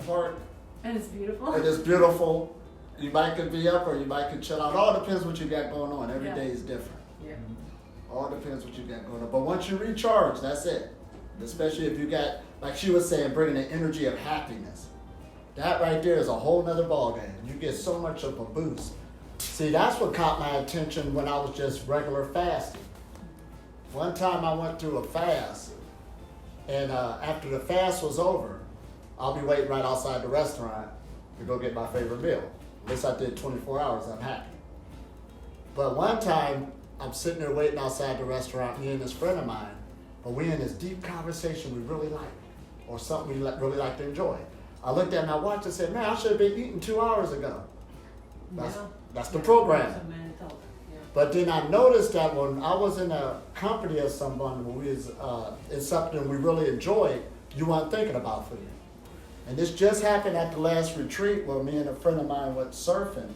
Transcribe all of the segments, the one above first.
park. And it's beautiful. It is beautiful. You might could be up or you might could chill out. All depends what you got going on. Every day is different. Yeah. All depends what you got going on. But once you recharge, that's it. Especially if you got, like she was saying, bringing the energy of happiness. That right there is a whole nother ballgame. You get so much of a boost. See, that's what caught my attention when I was just regular fasting. One time I went through a fast, and after the fast was over, I'll be waiting right outside the restaurant to go get my favorite meal. At least I did 24 hours, I'm happy. But one time, I'm sitting there waiting outside the restaurant, me and this friend of mine, but we in this deep conversation we really like, or something we really like to enjoy. I looked at my watch and said, man, I should have been eating 2 hours ago. That's the program. But then I noticed that when I was in a company of someone who was in something we really enjoyed, you weren't thinking about food. And this just happened at the last retreat where me and a friend of mine went surfing.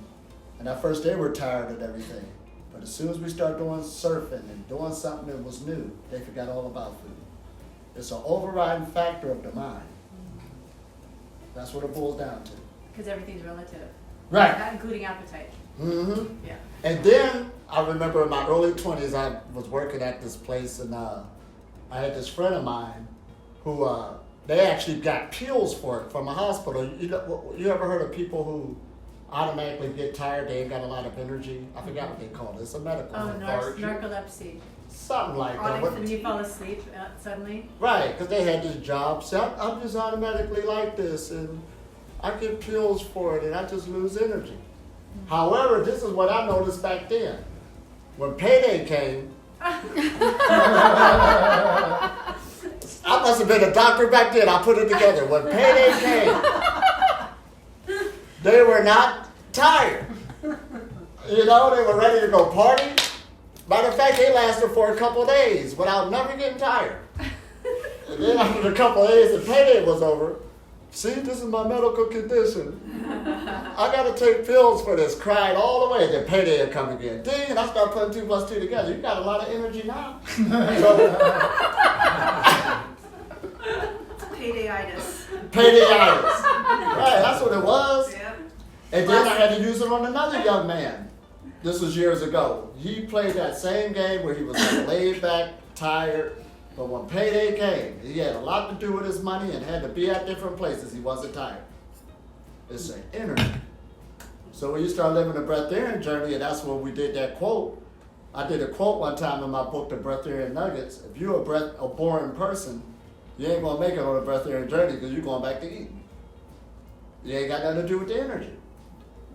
And at first they were tired of everything. But as soon as we started doing surfing and doing something that was new, they forgot all about food. It's an overriding factor of the mind. That's what it boils down to. Because everything's relative. Right. Including appetite. Mm-hmm. Yeah. And then I remember in my early 20s, I was working at this place, and I had this friend of mine who they actually got pills for it from a hospital. You ever heard of people who automatically get tired? They ain't got a lot of energy. I forgot what they call it. It's a medical term. Narcolepsy. Something like that. And you fall asleep suddenly? Right, because they had this job. So I'm just automatically like this, and I get pills for it, and I just lose energy. However, this is what I noticed back then. When payday came, I must have been a doctor back then. I put it together. When payday came, they were not tired. You know, they were ready to go party. Matter of fact, they lasted for a couple of days without never getting tired. And then after a couple of days, the payday was over. See, this is my medical condition. I got to take pills for this. Cried all the way. Then payday would come again. Ding, and I start putting 2 plus 2 together. You got a lot of energy now. Payday'itis. Payday'itis. Right, that's what it was. Yep. And then I had to use it on another young man. This was years ago. He played that same game where he was like laid back, tired. But when payday came, he had a lot to do with his money and had to be at different places. He wasn't tired. It's an energy. So when you start living the Breatharian journey, and that's when we did that quote. I did a quote one time in my book, The Breatharian Nuggets. If you're a boring person, you ain't going to make it on the Breatharian journey because you're going back to eating. You ain't got nothing to do with the energy.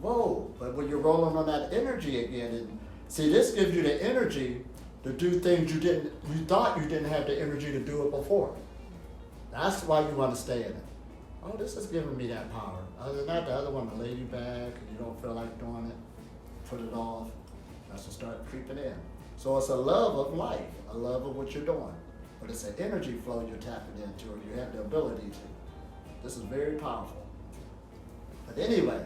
Whoa, but when you're rolling on that energy again, and see, this gives you the energy to do things you thought you didn't have the energy to do it before. That's why you want to stay in it. Oh, this is giving me that power. Other than that, the other one will lay you back and you don't feel like doing it. Put it off. That's to start creeping in. So it's a love of life, a love of what you're doing. But it's an energy flow you're tapping into, or you have the ability to. This is very powerful. But anyway,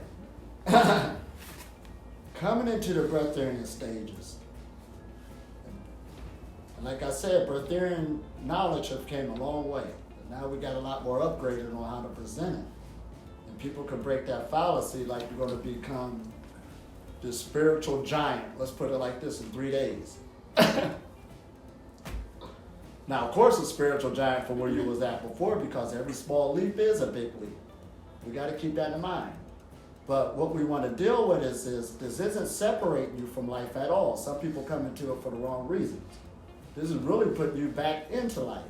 coming into the Breatharian stages. And like I said, Breatharian knowledge have came a long way. And now we got a lot more upgraded on how to present it. And people can break that fallacy like you're going to become this spiritual giant. Let's put it like this in 3 days. Now, of course, a spiritual giant from where you was at before, because every small leap is a big leap. We got to keep that in mind. But what we want to deal with is this isn't separating you from life at all. Some people come into it for the wrong reasons. This is really putting you back into life,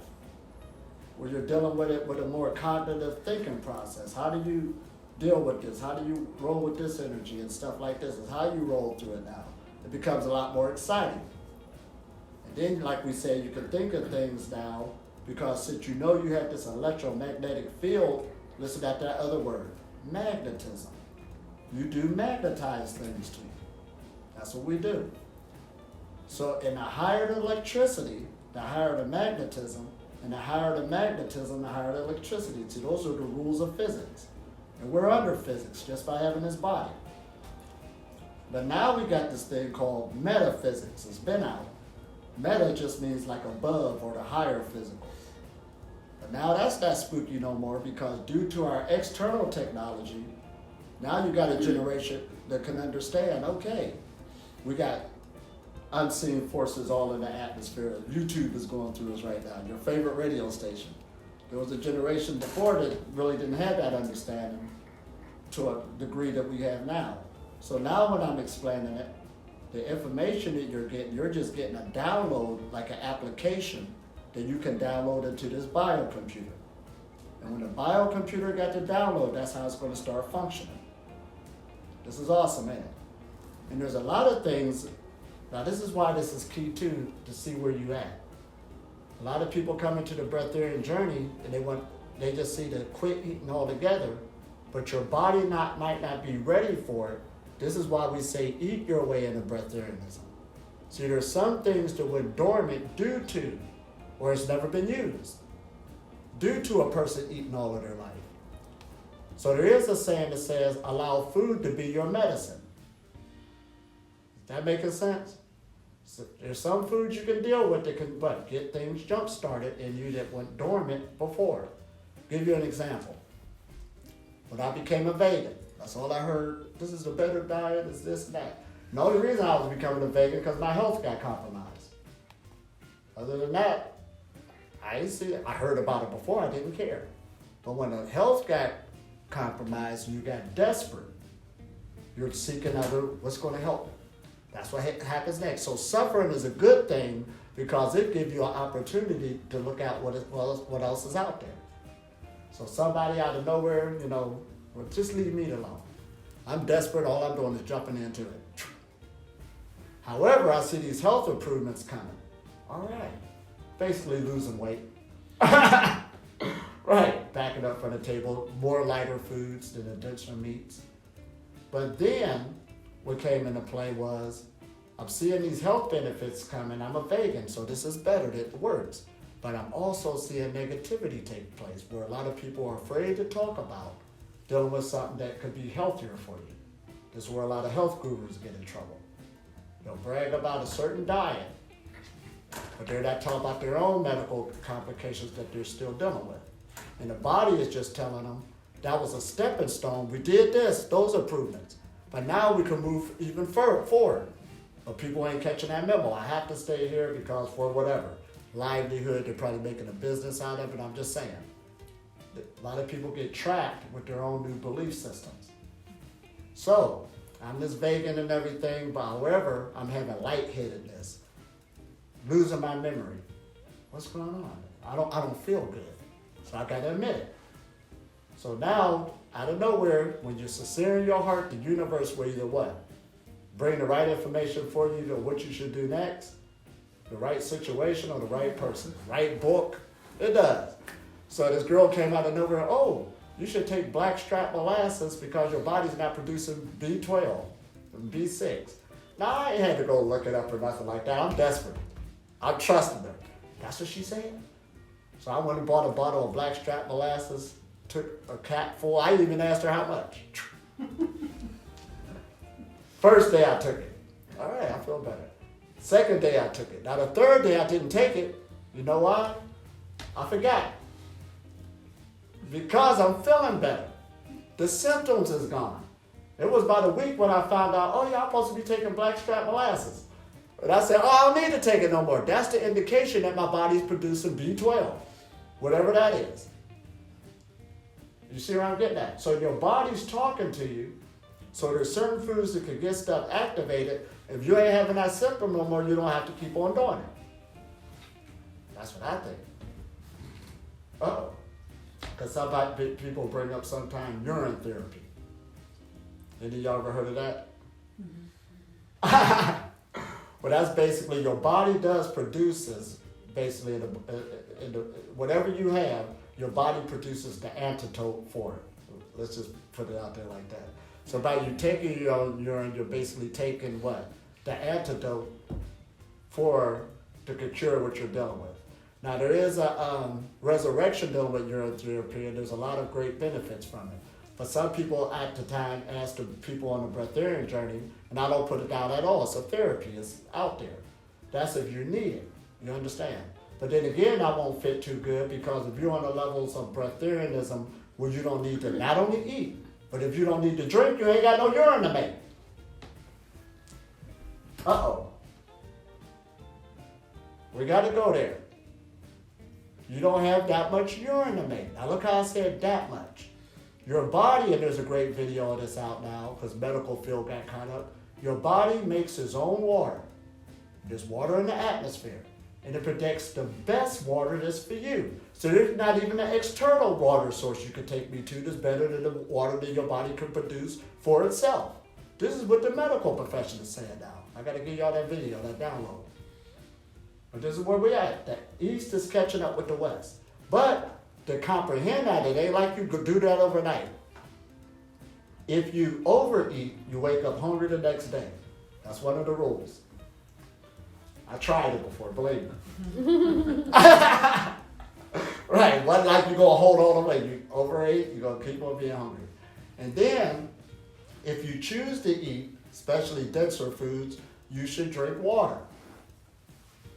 where you're dealing with it with a more cognitive thinking process. How do you deal with this? How do you roll with this energy and stuff like this? Is how you roll through it now. It becomes a lot more exciting. And then, like we say, you can think of things now, because since you know you have this electromagnetic field, listen at that other word, magnetism. You do magnetize things to you. That's what we do. So, and the higher the electricity, the higher the magnetism, and the higher the magnetism, the higher the electricity. See, those are the rules of physics. And we're under physics just by having this body. But now we got this thing called metaphysics. It's been out. Meta just means like above or the higher physical. But now that's not spooky no more because due to our external technology, now you got a generation that can understand, okay, we got unseen forces all in the atmosphere. YouTube is going through us right now, your favorite radio station. There was a generation before that really didn't have that understanding to a degree that we have now. So now when I'm explaining it, the information that you're just getting a download, like an application that you can download into this biocomputer. And when the biocomputer got the download, that's how it's going to start functioning. This is awesome, ain't it? And there's a lot of things. Now this is why this is key too, to see where you at. A lot of people come into the Breatharian journey and they just see to quit eating altogether, but your body might not be ready for it. This is why we say eat your way into Breatharianism. See, there's some things that went dormant due to, or it's never been used, due to a person eating all of their life. So there is a saying that says, allow food to be your medicine. Is that making sense? So there's some foods you can deal with that can get things jump started in you that went dormant before. Give you an example. When I became a vegan, that's all I heard. This is a better diet, is this and that. And the only reason I was becoming a vegan because my health got compromised. Other than that, I didn't see it. I heard about it before, I didn't care. But when the health got compromised and you got desperate, you're seeking other, what's going to help. That's what happens next. So suffering is a good thing because it gives you an opportunity to look at what else is out there. So somebody out of nowhere, well, just leave me alone. I'm desperate, all I'm doing is jumping into it. However, I see these health improvements coming. All right, basically losing weight. Right, backing up from the table, more lighter foods than the denser meats. But then, what came into play was, I'm seeing these health benefits coming. I'm a vegan, so this is better, it works. But I'm also seeing negativity take place, where a lot of people are afraid to talk about dealing with something that could be healthier for you. This is where a lot of health gurus get in trouble. They'll brag about a certain diet, but they're not talking about their own medical complications that they're still dealing with. And the body is just telling them, that was a stepping stone. We did this, those improvements. But now we can move even forward. But people ain't catching that memo. I have to stay here because for whatever. Livelihood, they're probably making a business out of it. I'm just saying. A lot of people get trapped with their own new belief systems. So, I'm this vegan and everything, but however, I'm having lightheadedness. Losing my memory. What's going on? I don't feel good. So I gotta admit it. So now, out of nowhere, when you're sincere in your heart, the universe will either what? Bring the right information for you to what you should do next, the right situation or the right person, right book. It does. So this girl came out of nowhere, oh, you should take blackstrap molasses because your body's not producing B12 and B6. Now, I ain't had to go look it up or nothing like that. I'm desperate. I'm trusting her. That's what she said. So I went and bought a bottle of blackstrap molasses, took a cap full. I even asked her how much. First day I took it. All right, I feel better. Second day I took it. Now the third day I didn't take it. You know why? I forgot. Because I'm feeling better. The symptoms is gone. It was about a week when I found out, oh yeah, I'm supposed to be taking blackstrap molasses. And I said, oh, I don't need to take it no more. That's the indication that my body's producing B12. Whatever that is. You see where I'm getting at? So your body's talking to you. So there's certain foods that can get stuff activated. If you ain't having that symptom no more, you don't have to keep on doing it. That's what I think. Uh-oh. Because somebody, people bring up sometimes urine therapy. Any of y'all ever heard of that? Mm-hmm. Well, that's basically your body produces, basically, whatever you have, your body produces the antidote for it. Let's just put it out there like that. So by you taking your own urine, you're basically taking what? The antidote to cure what you're dealing with. Now there is a resurrection dealing with urine therapy, and there's a lot of great benefits from it. But some people at the time ask the people on the Breatharian journey, and I don't put it down at all. It's a therapy. It's out there. That's if you need it. You understand? But then again, that won't fit too good because if you're on the levels of breatharianism where you don't need to not only eat, but if you don't need to drink, you ain't got no urine to make. Uh-oh. We got to go there. You don't have that much urine to make. Now look how I said that much. Your body, and there's a great video of this out now because medical field got caught up. Your body makes its own water. There's water in the atmosphere. And it protects the best water that's for you. So there's not even an external water source you could take me to that's better than the water that your body can produce for itself. This is what the medical profession is saying now. I got to give y'all that video, that download. But this is where we're at. The East is catching up with the West. But to comprehend that, it ain't like you could do that overnight. If you overeat, you wake up hungry the next day. That's one of the rules. I tried it before, believe me. Right, wasn't like you're going to hold all the way. You overeat, you're going to keep on being hungry. And then, if you choose to eat, especially denser foods, you should drink water.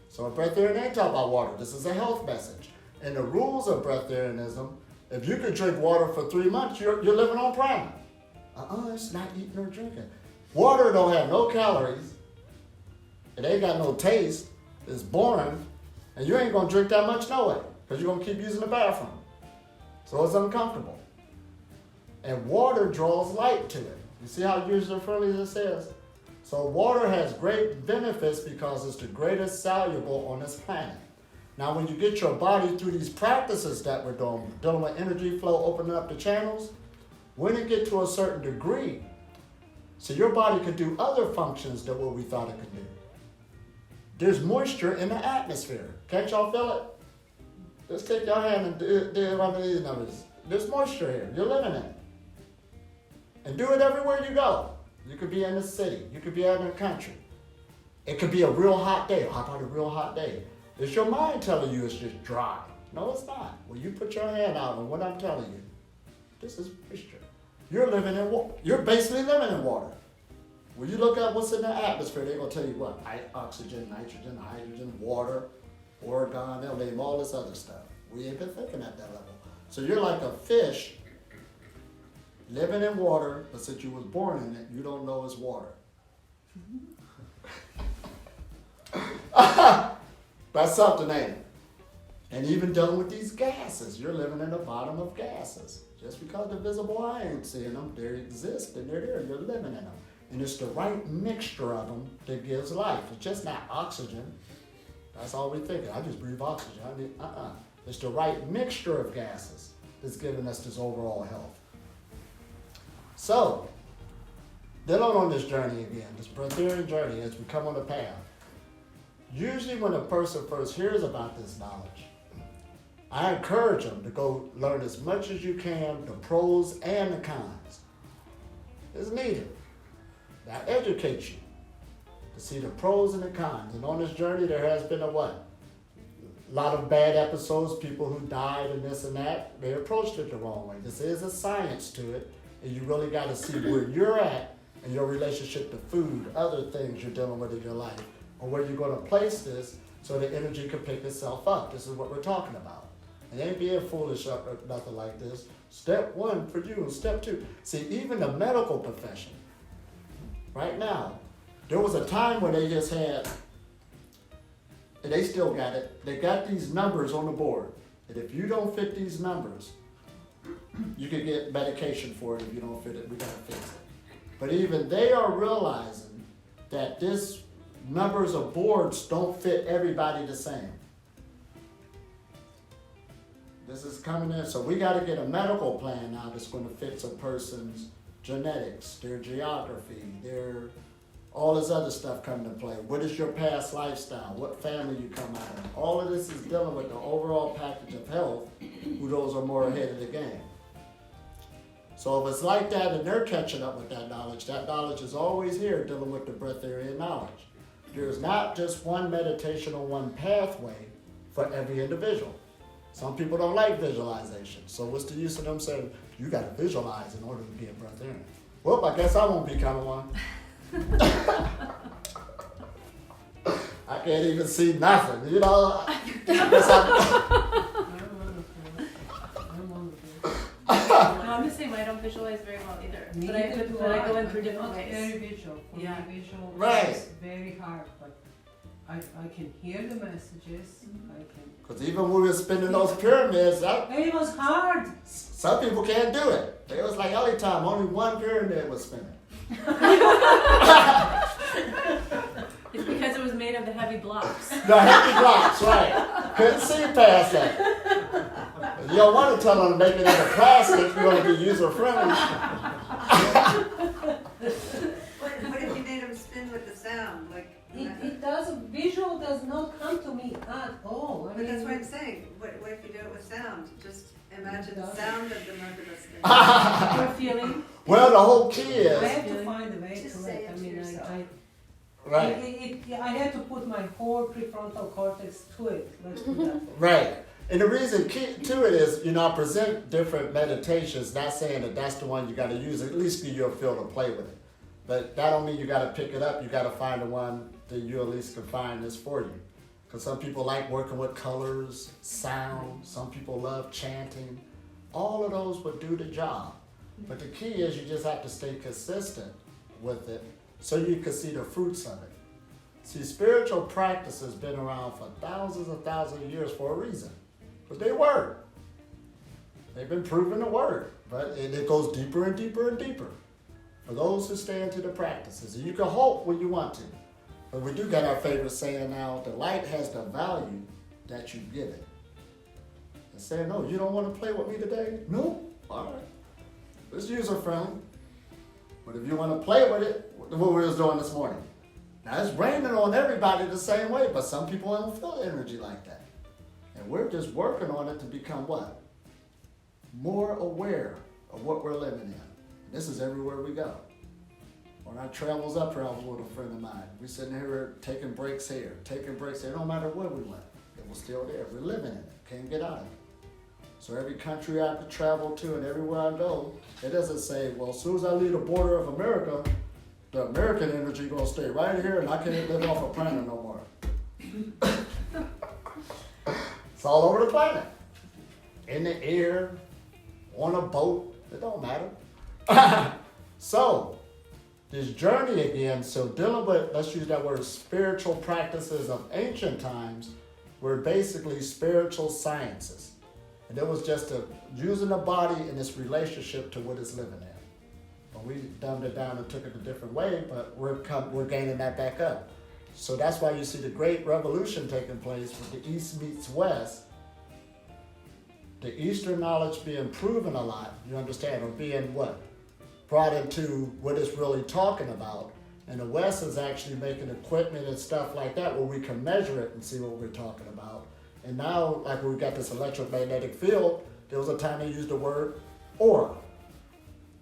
So Breatharian ain't talking about water. This is a health message. And the rules of Breatharianism, if you could drink water for 3 months, you're living on prana. It's not eating or drinking. Water don't have no calories. It ain't got no taste. It's boring. And you ain't going to drink that much no way because you're going to keep using the bathroom. So it's uncomfortable. And water draws light to it. You see how user-friendly this is? So water has great benefits because it's the greatest soluble on this planet. Now when you get your body through these practices that we're doing, dealing with energy flow, opening up the channels, when it get to a certain degree, so your body could do other functions than what we thought it could do. There's moisture in the atmosphere. Can't y'all feel it? Just take your hand and do it under these numbers. There's moisture here. You're living in it. And do it everywhere you go. You could be in the city. You could be out in the country. It could be a real hot day. How about a real hot day? It's your mind telling you it's just dry. No, it's not. When you put your hand out on what I'm telling you, this is moisture. You're living in water. You're basically living in water. When you look at what's in the atmosphere, they're going to tell you what? Oxygen, nitrogen, hydrogen, water, organ, they'll name all this other stuff. We ain't been thinking at that level. So you're like a fish living in water, but since you was born in it, you don't know it's water. That's something, ain't it? And even dealing with these gases, you're living in the bottom of gases. Just because the visible eye ain't seeing them, they exist and they're there, you're living in them. And it's the right mixture of them that gives life. It's just not oxygen. That's all we're thinking. I just breathe oxygen. It's the right mixture of gases that's giving us this overall health. So, dealing on this journey again, this Breatharian journey as we come on the path. Usually when a person first hears about this knowledge, I encourage them to go learn as much as you can, the pros and the cons. It's needed. That educates you to see the pros and the cons. And on this journey, there has been a what? A lot of bad episodes, people who died and this and that. They approached it the wrong way. This is a science to it, and you really got to see where you're at and your relationship to food, other things you're dealing with in your life, or where you're going to place this so the energy can pick itself up. This is what we're talking about. And ain't being foolish or nothing like this. Step one for you and step two. See, even the medical profession, right now, there was a time where they just had, and they still got it, they got these numbers on the board. And if you don't fit these numbers, you can get medication for it. If you don't fit it, we gotta fix it. But even they are realizing that this numbers of boards don't fit everybody the same. This is coming in, so we gotta get a medical plan now that's gonna fit a person's genetics, their geography, their all this other stuff coming into play. What is your past lifestyle? What family you come out of? All of this is dealing with the overall package of health, who those are more ahead of the game. So if it's like that and they're catching up with that knowledge is always here dealing with the Breatharian knowledge. There's not just one meditation or one pathway for every individual. Some people don't like visualization. So what's the use of them saying, you got to visualize in order to be a Breatharian? Well, I guess I won't become one. I can't even see nothing, you know. I guess No, I'm the same way. I don't visualize very well either. Me But neither do I go in but through different not ways. very visual. For Yeah. me, visual Right. is very hard, but I can hear the messages. I can. Because even when we were spinning those pyramids, It was hard. some people can't do it. It was like Elitom, only one pyramid was spinning. It's because it was made of the heavy blocks. The heavy blocks, right. Couldn't see past that. You don't want to tell them to make it out of plastic. You want to be user friendly. What if you made them spin with the sound? Like, It does. Visual does not come to me at all. I but that's mean, what I'm saying. What if you do it with sound? Just imagine the It sound of the mercury spin. Your feeling. Well, the whole key I is, have to find a way Just to say it. it I to mean, yourself. right, I had to put my whole prefrontal cortex to it. Let's put that way. right. And the reason key to it is, you know, I present different meditations, not saying that that's the one you got to use, at least give you a feel to play with it. But that don't mean you got to pick it up. You got to find the one that you at least can find is for you. Because some people like working with colors, sound. Some people love chanting. All of those would do the job. But the key is you just have to stay consistent with it so you can see the fruits of it. See, spiritual practice has been around for thousands and thousands of years for a reason. But they work. They've been proven to work. But it goes deeper and deeper and deeper for those who stay into the practices. And you can hope when you want to. But we do got our favorite saying now, the light has the value that you give it. And saying, no, you don't want to play with me today? No? All right. It's user friendly. But if you want to play with it, what we was doing this morning. Now it's raining on everybody the same way, but some people don't feel energy like that. And we're just working on it to become what? More aware of what we're living in. And this is everywhere we go. On our travels up here, I was with a friend of mine. We sitting here taking breaks here, taking breaks there. No matter where we went, it was still there. We're living in it. Can't get out of it. So every country I could travel to and everywhere I go, it doesn't say, well, as soon as I leave the border of America, the American energy gonna stay right here and I can't live off a planet no more. It's all over the planet. In the air, on a boat, it don't matter. So, this journey again, so dealing with, let's use that word, spiritual practices of ancient times were basically spiritual sciences. And it was just using the body in its relationship to what it's living in. But we dumbed it down and took it a different way, but we're gaining that back up. So that's why you see the great revolution taking place with the East meets West. The Eastern knowledge being proven a lot, you understand, or being what? Brought into what it's really talking about. And the West is actually making equipment and stuff like that where we can measure it and see what we're talking about. And now, like we got this electromagnetic field, there was a time they used the word aura.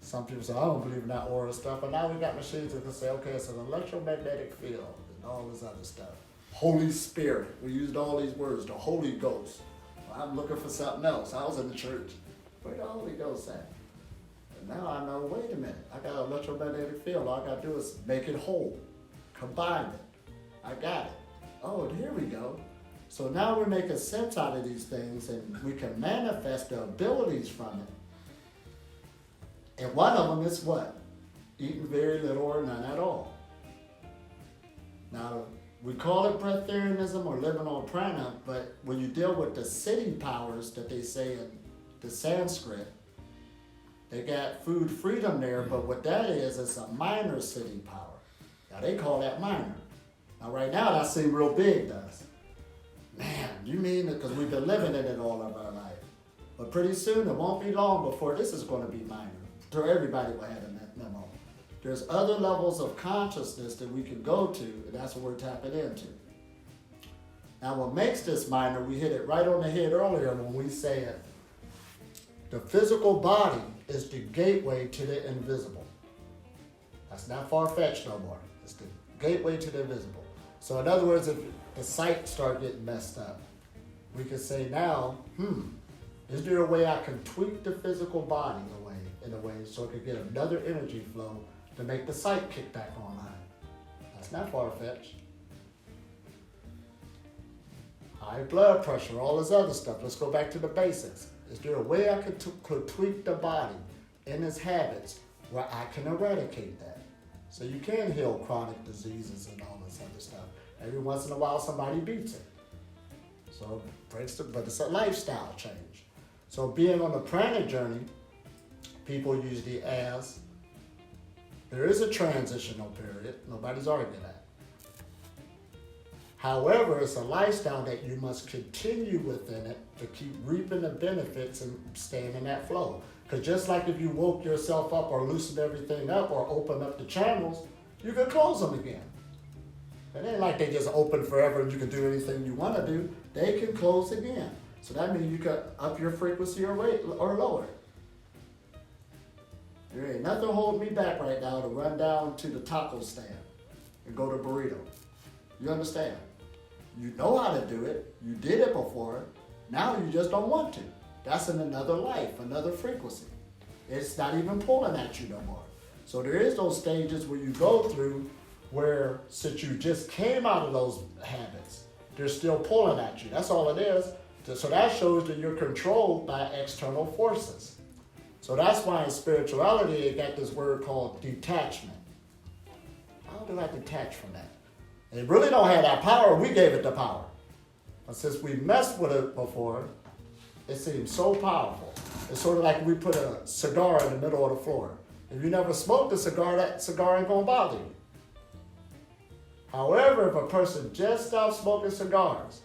Some people say, I don't believe in that aura stuff, but now we got machines that can say, okay, it's an electromagnetic field and all this other stuff. Holy Spirit, we used all these words, the Holy Ghost. Well, I'm looking for something else. I was in the church. Where the Holy Ghost at? And now I know, wait a minute, I got an electromagnetic field. All I got to do is make it whole, combine it. I got it. Oh, here we go. So now we're making sense out of these things and we can manifest the abilities from it. And one of them is what? Eating very little or none at all. Now, we call it breatharianism or living on prana, but when you deal with the sitting powers that they say in the Sanskrit, they got food freedom there, but what that is, it's a minor sitting power. Now, they call that minor. Now, right now, that seems real big to us. Man, you mean it because we've been living in it all of our life. But pretty soon, it won't be long before this is going to be minor. So everybody will have a memo. There's other levels of consciousness that we can go to, and that's what we're tapping into. Now, what makes this minor, we hit it right on the head earlier when we said the physical body is the gateway to the invisible. That's not far-fetched no more. It's the gateway to the invisible. So in other words, if the sight start getting messed up, we can say now, is there a way I can tweak the physical body in a way so it can get another energy flow to make the sight kick back online? That's not far-fetched. high blood pressure, all this other stuff. Let's go back to the basics. Is there a way I could tweak the body in its habits where I can eradicate that? So you can heal chronic diseases and all this other stuff. Every once in a while, somebody beats it. So but it's a lifestyle change. So being on the prana journey, people usually ask, there is a transitional period. Nobody's arguing that. However, it's a lifestyle that you must continue within it to keep reaping the benefits and staying in that flow. Because just like if you woke yourself up or loosened everything up or opened up the channels, you could close them again. It ain't like they just open forever and you can do anything you want to do. They can close again. So that means you can up your frequency or lower it. There ain't nothing holding me back right now to run down to the taco stand and go to burrito. You understand? You know how to do it. You did it before. Now you just don't want to. That's in another life, another frequency. It's not even pulling at you no more. So there is those stages where you go through where since you just came out of those habits, they're still pulling at you. That's all it is. So that shows that you're controlled by external forces. So that's why in spirituality, they got this word called detachment. How do I detach from that? They really don't have that power. We gave it the power. But since we messed with it before, it seems so powerful. It's sort of like we put a cigar in the middle of the floor. If you never smoked a cigar, that cigar ain't gonna bother you. However, if a person just stops smoking cigars,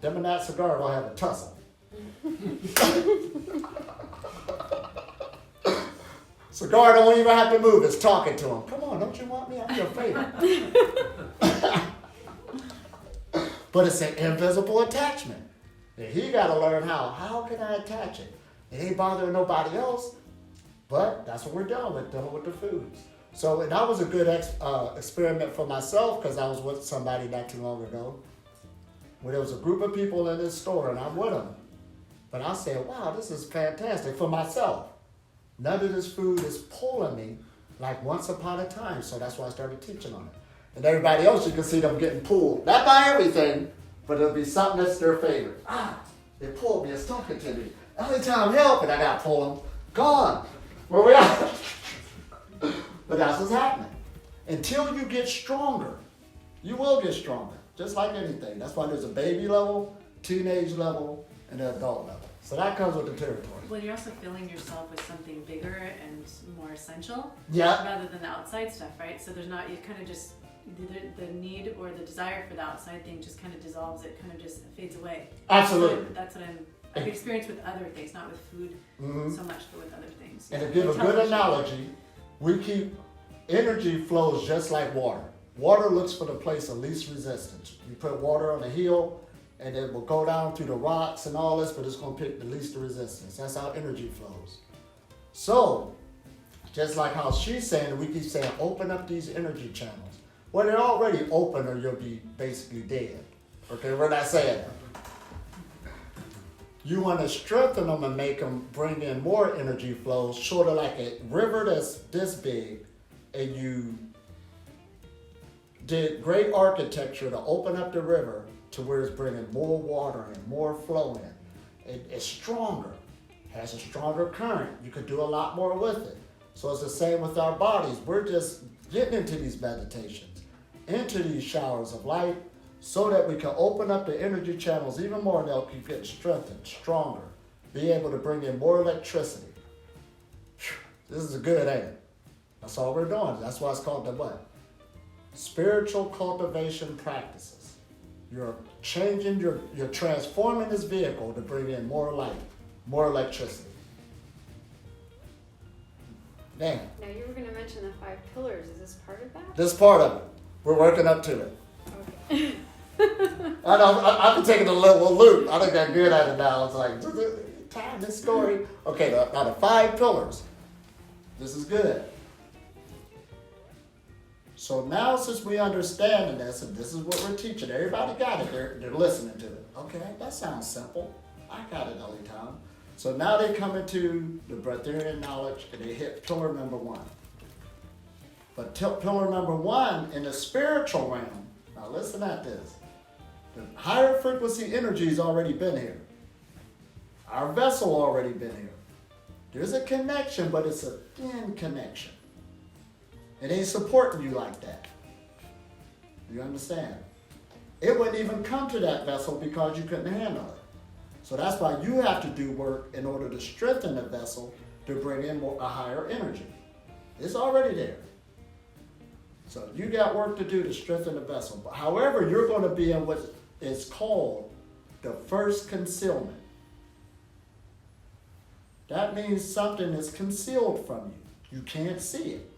them and that cigar will have a tussle. Cigar don't even have to move, it's talking to him. Come on, don't you want me? I'm your favorite. But it's an invisible attachment. And he got to learn how can I attach it? It ain't bothering nobody else, but that's what we're dealing with the foods. So and that was a good experiment for myself because I was with somebody not too long ago where there was a group of people in this store and I'm with them. But I said, wow, this is fantastic for myself. None of this food is pulling me like once upon a time. So that's why I started teaching on it. And everybody else, you can see them getting pulled. Not by everything, but it'll be something that's their favorite. They pulled me, it's talking to me. Every time I'm helping, I got to pull them. Gone. Where we at? But that's what's happening. Until you get stronger, you will get stronger. Just like anything. That's why there's a baby level, teenage level, and an adult level. So that comes with the territory. Well, you're also filling yourself with something bigger and more essential. Yeah. Rather than the outside stuff, right? So there's not, you kind of just, the need or the desire for the outside thing just kind of dissolves. It kind of just fades away. Absolutely. That's what I've experienced with other things, not with food so much, but with other things. And to give a good analogy, energy flows just like water. Water looks for the place of least resistance. You put water on a hill, and it will go down through the rocks and all this, but it's going to pick the least of resistance. That's how energy flows. So, just like how she's saying, we keep saying, open up these energy channels. Well, they're already open or you'll be basically dead. Okay, we're not saying that. You want to strengthen them and make them bring in more energy flows, sort of like a river that's this big, and you did great architecture to open up the river to where it's bringing more water and more flow in. It's stronger, has a stronger current. You could do a lot more with it. So it's the same with our bodies. We're just getting into these meditations, into these showers of light, so that we can open up the energy channels even more and they'll keep getting strengthened, stronger, be able to bring in more electricity. This is good, ain't it? That's all we're doing. That's why it's called the what? Spiritual cultivation practices. You're changing, you're transforming this vehicle to bring in more light, more electricity. Damn. Now you were going to mention the 5 pillars. Is this part of that? This part of it. We're working up to it. Okay. I know, I've been taking a little loop. I think I'm good at it now. It's like, time this story. Okay, now the 5 pillars. This is good. So now since we understand this, and this is what we're teaching, everybody got it, they're listening to it. Okay, that sounds simple. I got it, Elitom. So now they come into the Breatharian knowledge and they hit pillar number 1. But pillar number 1 in the spiritual realm, now listen at this. The higher frequency energy's already been here. Our vessel already been here. There's a connection, but it's a thin connection. It ain't supporting you like that. You understand? It wouldn't even come to that vessel because you couldn't handle it. So that's why you have to do work in order to strengthen the vessel to bring in a higher energy. It's already there. So you got work to do to strengthen the vessel. But however, you're going to be in what is called the first concealment. That means something is concealed from you. You can't see it.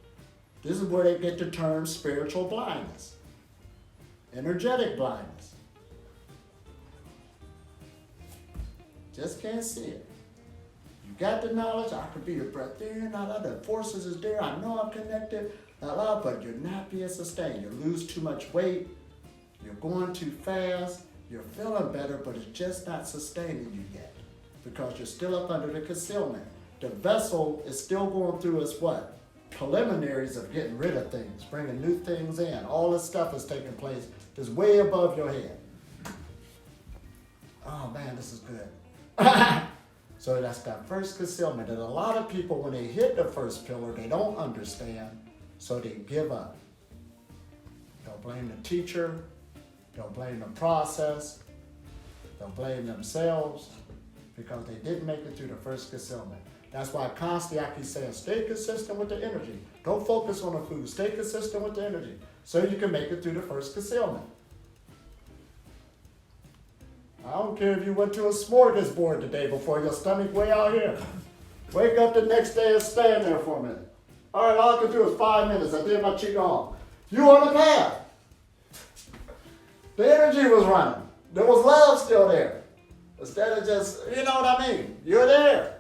This is where they get the term spiritual blindness, energetic blindness. Just can't see it. You got the knowledge, I could be the breatharian, the forces is there, I know I'm connected, but you're not being sustained. You lose too much weight, you're going too fast, you're feeling better, but it's just not sustaining you yet because you're still up under the concealment. The vessel is still going through its what? Preliminaries of getting rid of things, bringing new things in. All this stuff is taking place that's way above your head. Oh man, this is good. So that's that first concealment. And a lot of people, when they hit the first pillar, they don't understand, so they give up. They'll blame the teacher, they'll blame the process, they'll blame themselves because they didn't make it through the first concealment. That's why constantly I keep saying, stay consistent with the energy. Don't focus on the food. Stay consistent with the energy so you can make it through the first concealment. I don't care if you went to a smorgasbord today before your stomach way out here. Wake up the next day and stand there for a minute. All right, all I can do is 5 minutes. I did my qigong. You on the path. The energy was running. There was love still there. Instead of just, you know what I mean? You're there.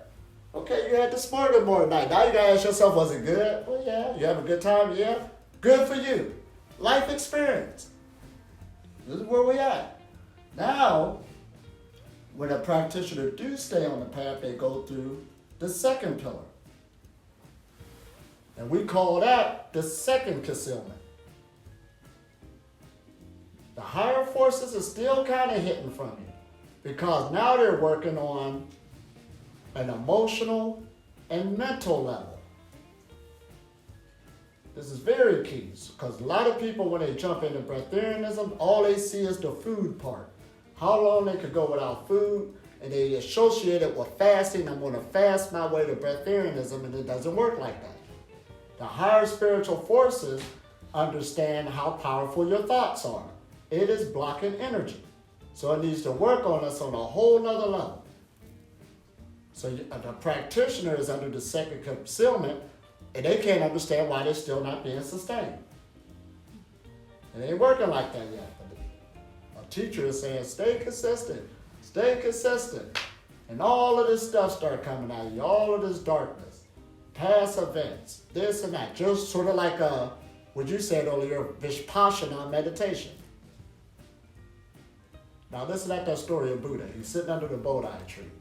Okay, you had the smorgasbord night. Now you gotta ask yourself, was it good? Well, yeah. You have a good time? Yeah. Good for you. Life experience. This is where we at. Now, when a practitioner do stay on the path, they go through the second pillar. And we call that the second concealment. The higher forces are still kind of hitting from you because now they're working on an emotional and mental level. This is very key because a lot of people, when they jump into breatharianism, all they see is the food part. How long they could go without food, and they associate it with fasting. I'm going to fast my way to breatharianism, and it doesn't work like that. The higher spiritual forces understand how powerful your thoughts are. It is blocking energy. So it needs to work on us on a whole nother level. So the practitioner is under the second concealment, and they can't understand why they're still not being sustained. It ain't working like that yet. A teacher is saying, stay consistent, and all of this stuff start coming out of you, all of this darkness, past events, this and that, just sort of like what you said earlier, Vipassana meditation. Now listen at that story of Buddha. He's sitting under the Bodhi tree.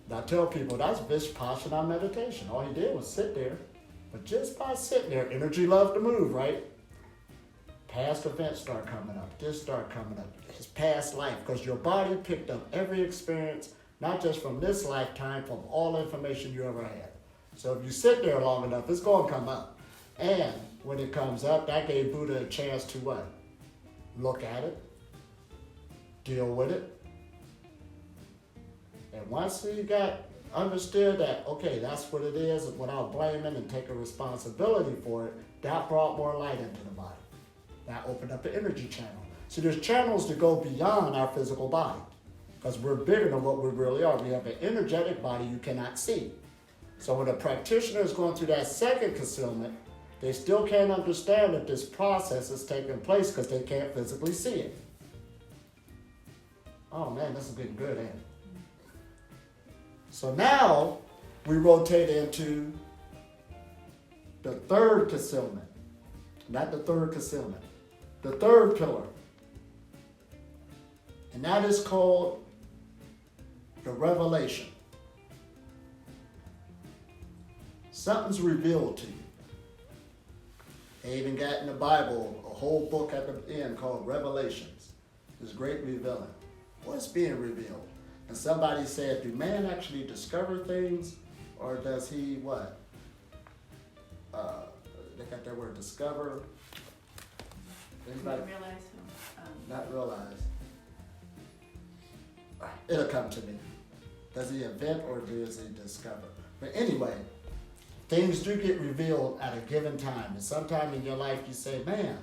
And I tell people that's Vipassana meditation. All he did was sit there, but just by sitting there, energy loves to move, right? Past events start coming up, this start coming up, his past life, because your body picked up every experience, not just from this lifetime, from all information you ever had. So if you sit there long enough, it's going to come up. And when it comes up, that gave Buddha a chance to what? Look at it, deal with it. And once he got understood that, okay, that's what it is, without blaming and taking responsibility for it, that brought more light into the body. That opened up the energy channel. So there's channels to go beyond our physical body because we're bigger than what we really are. We have an energetic body you cannot see. So when a practitioner is going through that second concealment, they still can't understand that this process is taking place because they can't physically see it. Oh man, this is getting good, ain't it? So now we rotate into the third concealment. Not the third concealment. The third pillar. And that is called the revelation. Something's revealed to you. They even got in the Bible a whole book at the end called Revelations. This great revealing. What's being revealed? And somebody said, do man actually discover things, or does he what? They got that word, discover. Anybody? Realize. Not realize. It'll come to me. Does he invent or does he discover? But anyway, things do get revealed at a given time. And sometime in your life you say, man,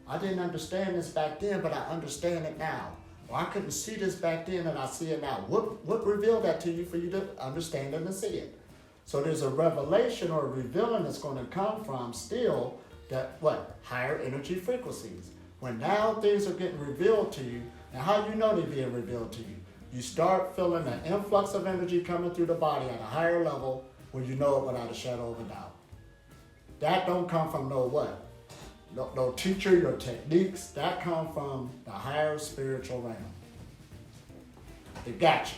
I didn't understand this back then, but I understand it now. Or I couldn't see this back then and I see it now. What revealed that to you for you to understand it and see it? So there's a revelation or a revealing that's going to come from still that what? Higher energy frequencies. When now things are getting revealed to you, and how you know they're being revealed to you? You start feeling an influx of energy coming through the body at a higher level where you know it without a shadow of a doubt. That don't come from no what? No teacher, your techniques. That come from the higher spiritual realm. It got you.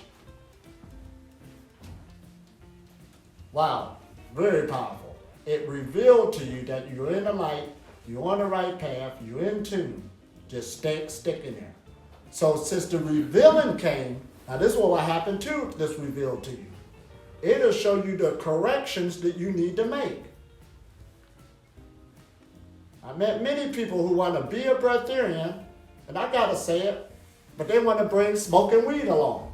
Wow, very powerful. It revealed to you that you're in the light, you're on the right path, you're in tune. Just stick in there. So since the revealing came, now this is what happened to this revealed to you. It'll show you the corrections that you need to make. I met many people who want to be a breatharian, and I gotta say it, but they want to bring smoking weed along.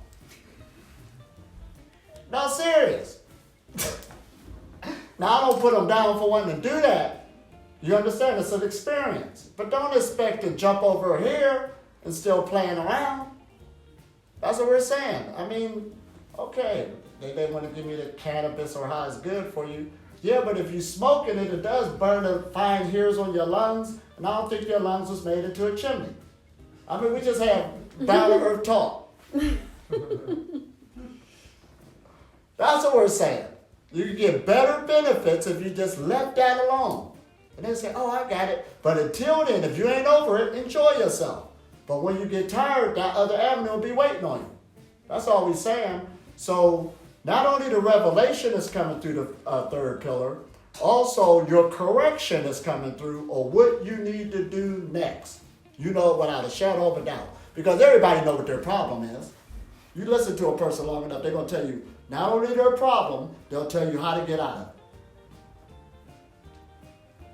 No, serious. Now I don't put them down for wanting to do that. You understand? It's an experience. But don't expect to jump over here and still playing around. That's what we're saying. I mean, okay, they want to give me the cannabis or how it's good for you. Yeah, but if you smoking it, it does burn the fine hairs on your lungs, and I don't think your lungs was made into a chimney. I mean, we just have down to earth talk. That's what we're saying. You can get better benefits if you just let that alone. And they say, oh, I got it. But until then, if you ain't over it, enjoy yourself. But when you get tired, that other avenue will be waiting on you. That's all we're saying. So not only the revelation is coming through the third pillar, also your correction is coming through, or what you need to do next. You know it without a shadow of a doubt. Because everybody knows what their problem is. You listen to a person long enough, they're going to tell you not only their problem, they'll tell you how to get out of it.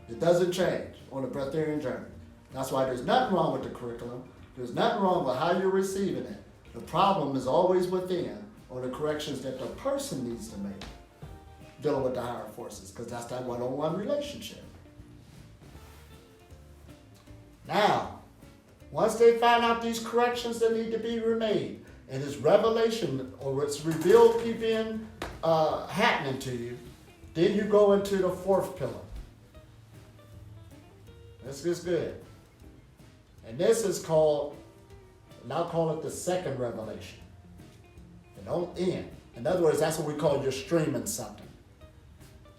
It doesn't change on the breatharian journey. That's why there's nothing wrong with the curriculum. There's nothing wrong with how you're receiving it. The problem is always within, or the corrections that the person needs to make, dealing with the higher forces, because that's that one-on-one relationship. Now, once they find out these corrections that need to be remade, and it's revelation or it's revealed keep in happening to you, then you go into the fourth pillar. This is good. And this is called, and I'll call it the second revelation. It don't end. In other words, that's what we call you're streaming something.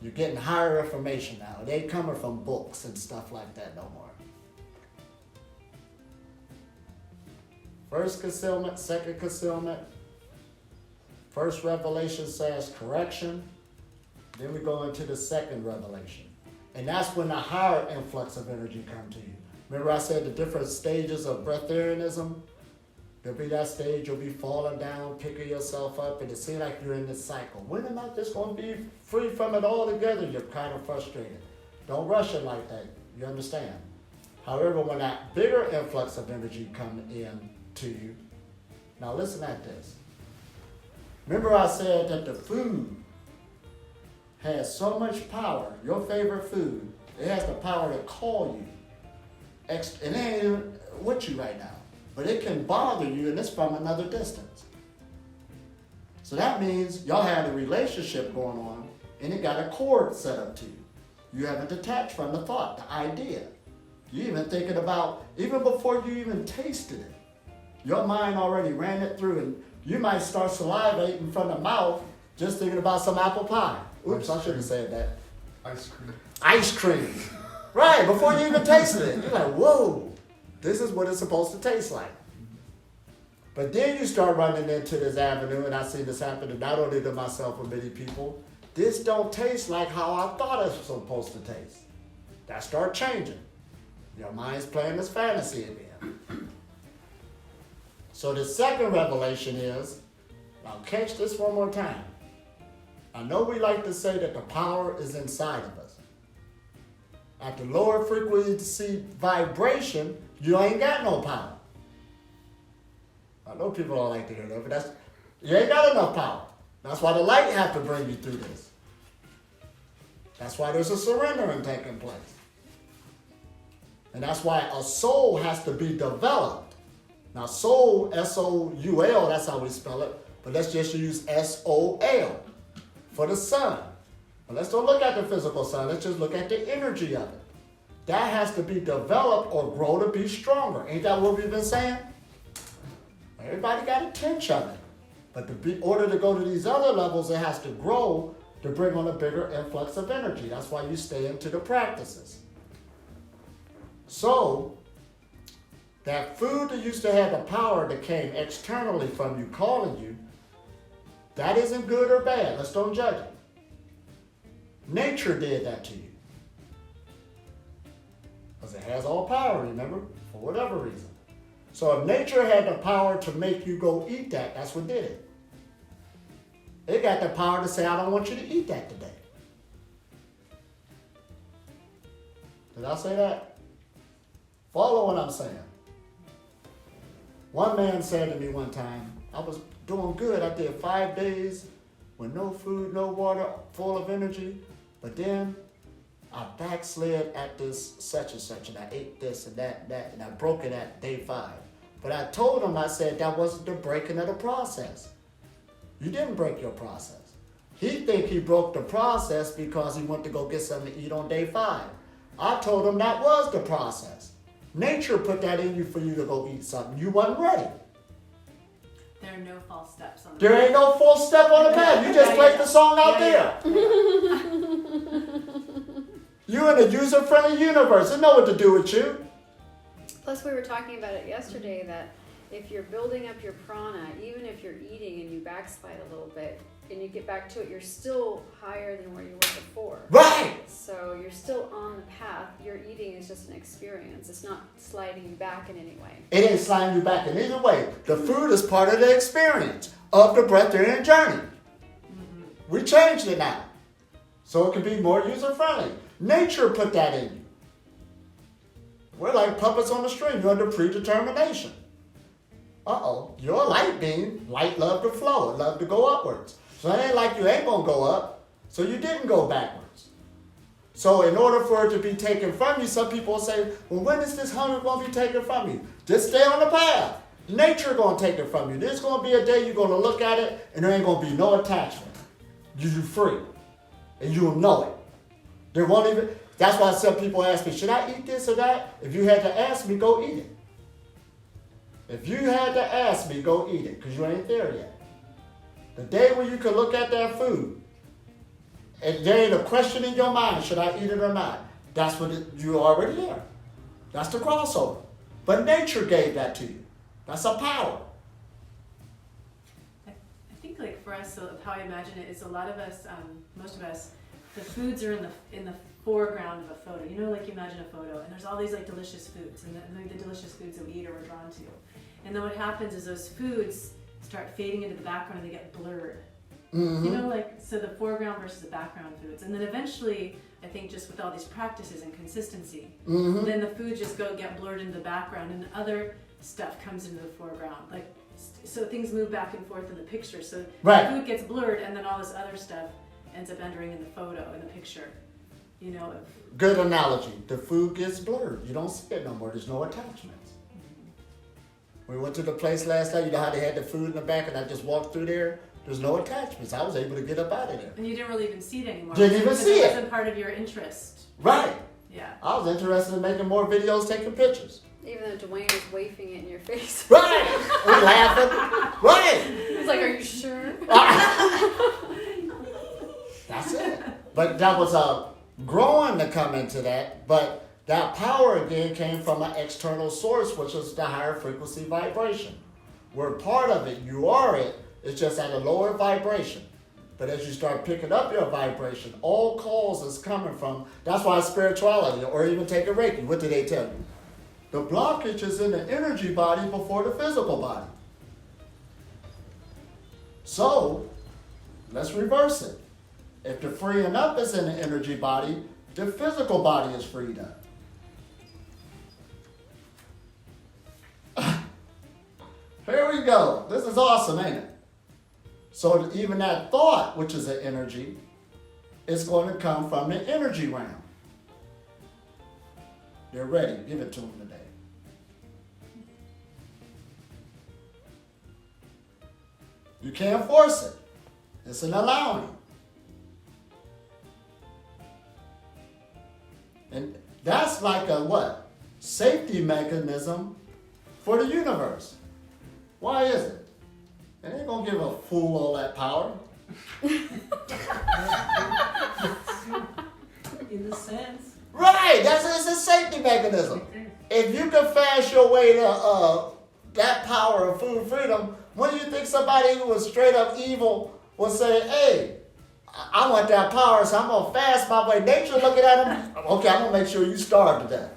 You're getting higher information now. It ain't coming from books and stuff like that no more. First concealment, second concealment. First revelation says correction. Then we go into the second revelation. And that's when the higher influx of energy comes to you. Remember I said the different stages of breatharianism? There'll be that stage, you'll be falling down, picking yourself up, and it seems like you're in this cycle. When am I just going to be free from it altogether? You're kind of frustrated. Don't rush it like that. You understand? However, when that bigger influx of energy comes in to you, now listen at this. Remember I said that the food has so much power, your favorite food, it has the power to call you. It ain't even with you right now. But it can bother you, and it's from another distance. So that means y'all had a relationship going on, and it got a cord set up to you. You haven't detached from the thought, the idea. You even thinking about, even before you even tasted it, your mind already ran it through, and you might start salivating from the mouth just thinking about some apple pie. Oops, I shouldn't have said that. Ice cream. Ice cream. Right, before you even tasted it. You're like, whoa. This is what it's supposed to taste like. But then you start running into this avenue, and I see this happen to not only to myself but many people. This don't taste like how I thought it was supposed to taste. That start changing. Your mind's playing this fantasy again. So the second revelation is, now catch this one more time. I know we like to say that the power is inside of us. At the lower frequency vibration, you ain't got no power. I know people don't like to hear that, but you ain't got enough power. That's why the light have to bring you through this. That's why there's a surrendering taking place. And that's why a soul has to be developed. Now soul, S-O-U-L, that's how we spell it, but let's just use S-O-L for the sun. But let's don't look at the physical sun, let's just look at the energy of it. That has to be developed or grow to be stronger. Ain't that what we've been saying? Everybody got a tinge of it. But in order to go to these other levels, it has to grow to bring on a bigger influx of energy. That's why you stay into the practices. So, that food that used to have the power that came externally from you, calling you, that isn't good or bad. Let's don't judge it. Nature did that to you. Because it has all power, remember? For whatever reason. So if nature had the power to make you go eat that, that's what did it. It got the power to say, I don't want you to eat that today. Did I say that? Follow what I'm saying. One man said to me one time, I was doing good. I did 5 days with no food, no water, full of energy. But then I backslid at this such and such, and I ate this and that, and I broke it at day 5. But I told him, I said, that wasn't the breaking of the process. You didn't break your process. He think he broke the process because he went to go get something to eat on day 5. I told him that was the process. Nature put that in you for you to go eat something. You wasn't ready. There are no false steps on the There ain't no false step on the path. You just played the song out there. You in a user-friendly universe. They know what to do with you. Plus, we were talking about it yesterday that if you're building up your prana, even if you're eating and you backslide a little bit and you get back to it, you're still higher than where you were before. Right. So you're still on the path. Your eating is just an experience. It's not sliding you back in any way. It ain't sliding you back in either way. The food is part of the experience of the Breatharian journey. Mm-hmm. We changed it now. So it can be more user-friendly. Nature put that in you. We're like puppets on the string. You're under predetermination. You're a light being. Light love to flow. It love to go upwards. So it ain't like you ain't going to go up. So you didn't go backwards. So in order for it to be taken from you, some people will say, well, when is this hunger going to be taken from you? Just stay on the path. Nature going to take it from you. There's going to be a day you're going to look at it and there ain't going to be no attachment. You're free. And you'll know it. There won't even... That's why some people ask me, should I eat this or that? If you had to ask me, go eat it. If you had to ask me, go eat it, because you ain't there yet. The day when you can look at that food, and there ain't a question in your mind, should I eat it or not? That's what you're already there. That's the crossover. But nature gave that to you. That's a power. I think like for us, so how I imagine it is a lot of us, most of us, the foods are in the foreground of a photo. You know, like you imagine a photo, and there's all these like delicious foods, and the delicious foods that we eat or we're drawn to. And then what happens is those foods start fading into the background and they get blurred. Mm-hmm. You know, like, so the foreground versus the background foods. And then eventually, I think just with all these practices and consistency, mm-hmm. then the foods just get blurred into the background and other stuff comes into the foreground. Like, so things move back and forth in the picture. So right. The food gets blurred and then all this other stuff ends up entering in the photo, in the picture. You know, good analogy. The food gets blurred. You don't see it no more. There's no attachments. We went to the place last night. You know how they had the food in the back, and I just walked through there. There's no attachments. I was able to get up out of there. And you didn't really even see it anymore. Didn't even see it. It wasn't part of your interest. Right. Yeah. I was interested in making more videos, taking pictures. Even though Dwayne was waving it in your face. Right. We're laughing. Right. He's like, are you sure? That's it. But that was growing to come into that. But that power again came from an external source, which is the higher frequency vibration. We're part of it. You are it. It's just at a lower vibration. But as you start picking up your vibration, all calls is coming from, that's why spirituality, or even take a Reiki, what do they tell you? The blockage is in the energy body before the physical body. So, let's reverse it. If the freeing up is in the energy body, the physical body is freed up. Here we go. This is awesome, ain't it? So even that thought, which is an energy, is going to come from the energy realm. They're ready. Give it to them today. You can't force it. It's an allowing. And that's like a what? Safety mechanism for the universe. Why is it? They ain't gonna give a fool all that power. In a sense. Right, it's a safety mechanism. If you can fast your way to that power of food freedom, when do you think somebody who was straight up evil will say, hey, I want that power, so I'm gonna fast my way? Nature looking at him, okay, I'm gonna make sure you starve to death.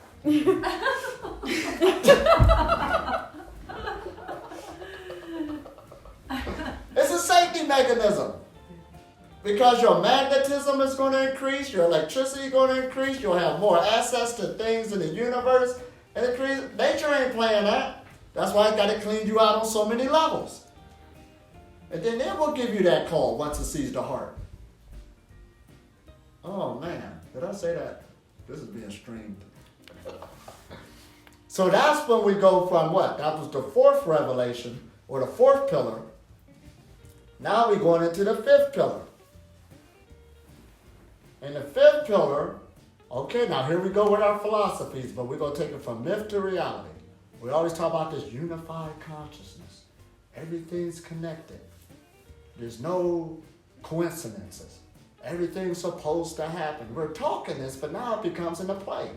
It's a safety mechanism. Because your magnetism is going to increase, your electricity is going to increase, you'll have more access to things in the universe. And nature ain't playing that. That's why I got to clean you out on so many levels. And then it will give you that call once it sees the heart. Oh man, did I say that? This is being streamed. So that's when we go from what? That was the fourth revelation, or the fourth pillar. Now we're going into the fifth pillar. And the fifth pillar, okay, now here we go with our philosophies, but we're going to take it from myth to reality. We always talk about this unified consciousness. Everything's connected. There's no coincidences. Everything's supposed to happen. We're talking this, but now it becomes in a play.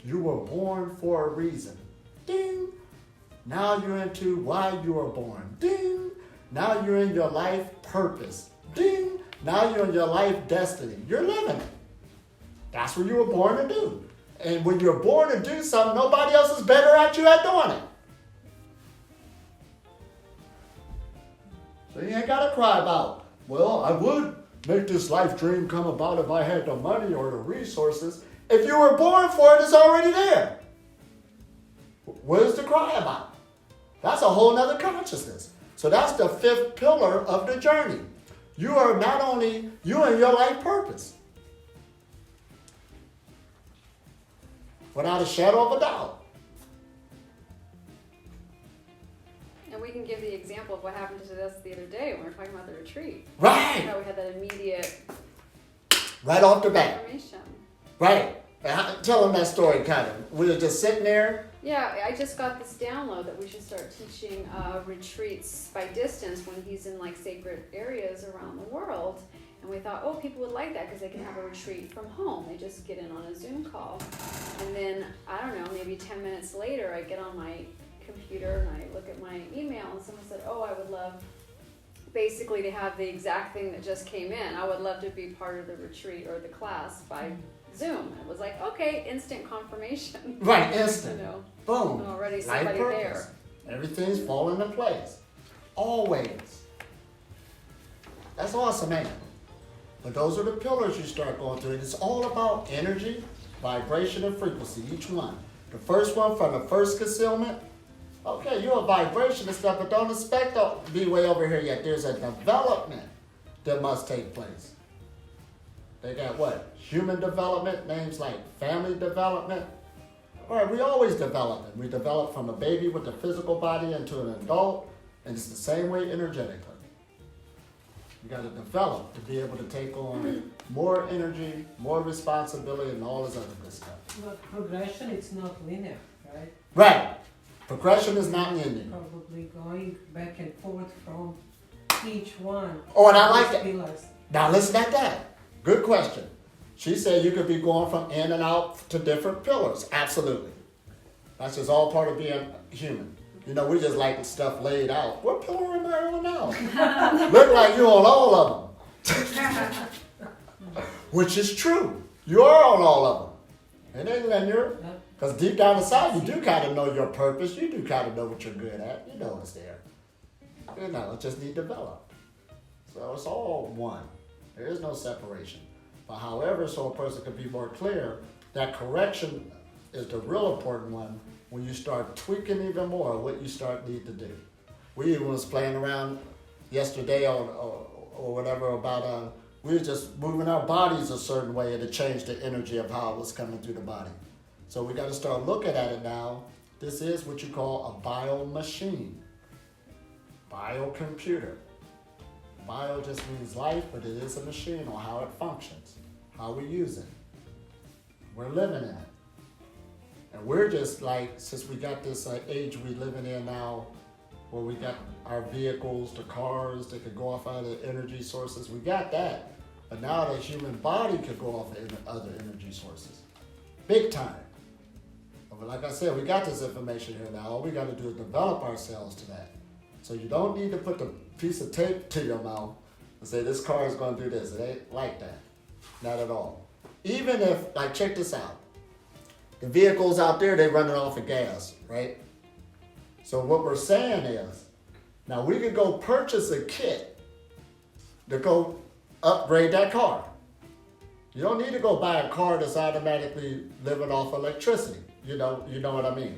You were born for a reason. Ding! Now you're into why you were born. Ding! Now you're in your life purpose. Ding! Now you're in your life destiny. You're living it. That's what you were born to do. And when you're born to do something, nobody else is better at you at doing it. So you ain't got to cry about, well, I would make this life dream come about if I had the money or the resources. If you were born for it, it's already there. What is to cry about? That's a whole nother consciousness. So that's the fifth pillar of the journey. You are not only, you and your life purpose. Without a shadow of a doubt. And we can give the example of what happened to us the other day when we were talking about the retreat. Right. How we had that immediate Right off the bat. information. Right. Tell them that story, kind of. We were just sitting there. Yeah, I just got this download that we should start teaching retreats by distance when he's in like sacred areas around the world. And we thought, oh, people would like that because they can have a retreat from home. They just get in on a Zoom call. And then, I don't know, maybe 10 minutes later, I get on my computer and I look at my email and someone said, oh, I would love basically to have the exact thing that just came in. I would love to be part of the retreat or the class by Zoom. And it was like, okay, instant confirmation. Right, instant. You know, Boom. already Life somebody purpose. there. Everything's falling into place. Always. That's awesome, ain't it? But those are the pillars you start going through. And it's all about energy, vibration, and frequency, each one. The first one from the first concealment. Okay, you're a vibration and stuff, but don't expect to be way over here yet. There's a development that must take place. They got what? Human development, names like family development. All right, we always developing. We develop from a baby with a physical body into an adult, and it's the same way energetically. You got to develop to be able to take on more energy, more responsibility, and all this other good stuff. But progression, it's not linear, right? Right. Progression is not ending. Probably going back and forth from each one. Oh, and I of like these that. pillars. Now listen at that. Good question. She said you could be going from in and out to different pillars. Absolutely. That's just all part of being human. You know, we just like stuff laid out. What pillar am I on now? Look like you're on all of them. Which is true. You are on all of them. It ain't linear. Because deep down inside, you do kind of know your purpose. You do kind of know what you're good at. You know it's there. You know, it just need developed. So it's all one. There is no separation. But however, so a person can be more clear, that correction is the real important one when you start tweaking even more what you start need to do. We even was playing around yesterday or whatever about we were just moving our bodies a certain way and it changed the energy of how it was coming through the body. So we got to start looking at it now. This is what you call a bio machine, biocomputer. Bio just means life, but it is a machine on how it functions, how we use it. We're living in it. And we're just like, since we got this age we living in now, where we got our vehicles, the cars that could go off out of energy sources, we got that. But now the human body could go off of other energy sources. Big time. But like I said, we got this information here now. All we got to do is develop ourselves to that. So you don't need to put the piece of tape to your mouth and say, this car is going to do this. It ain't like that. Not at all. Even if, like, check this out. The vehicles out there, they running off of gas, right? So what we're saying is, now we could go purchase a kit to go upgrade that car. You don't need to go buy a car that's automatically living off electricity. You know what I mean?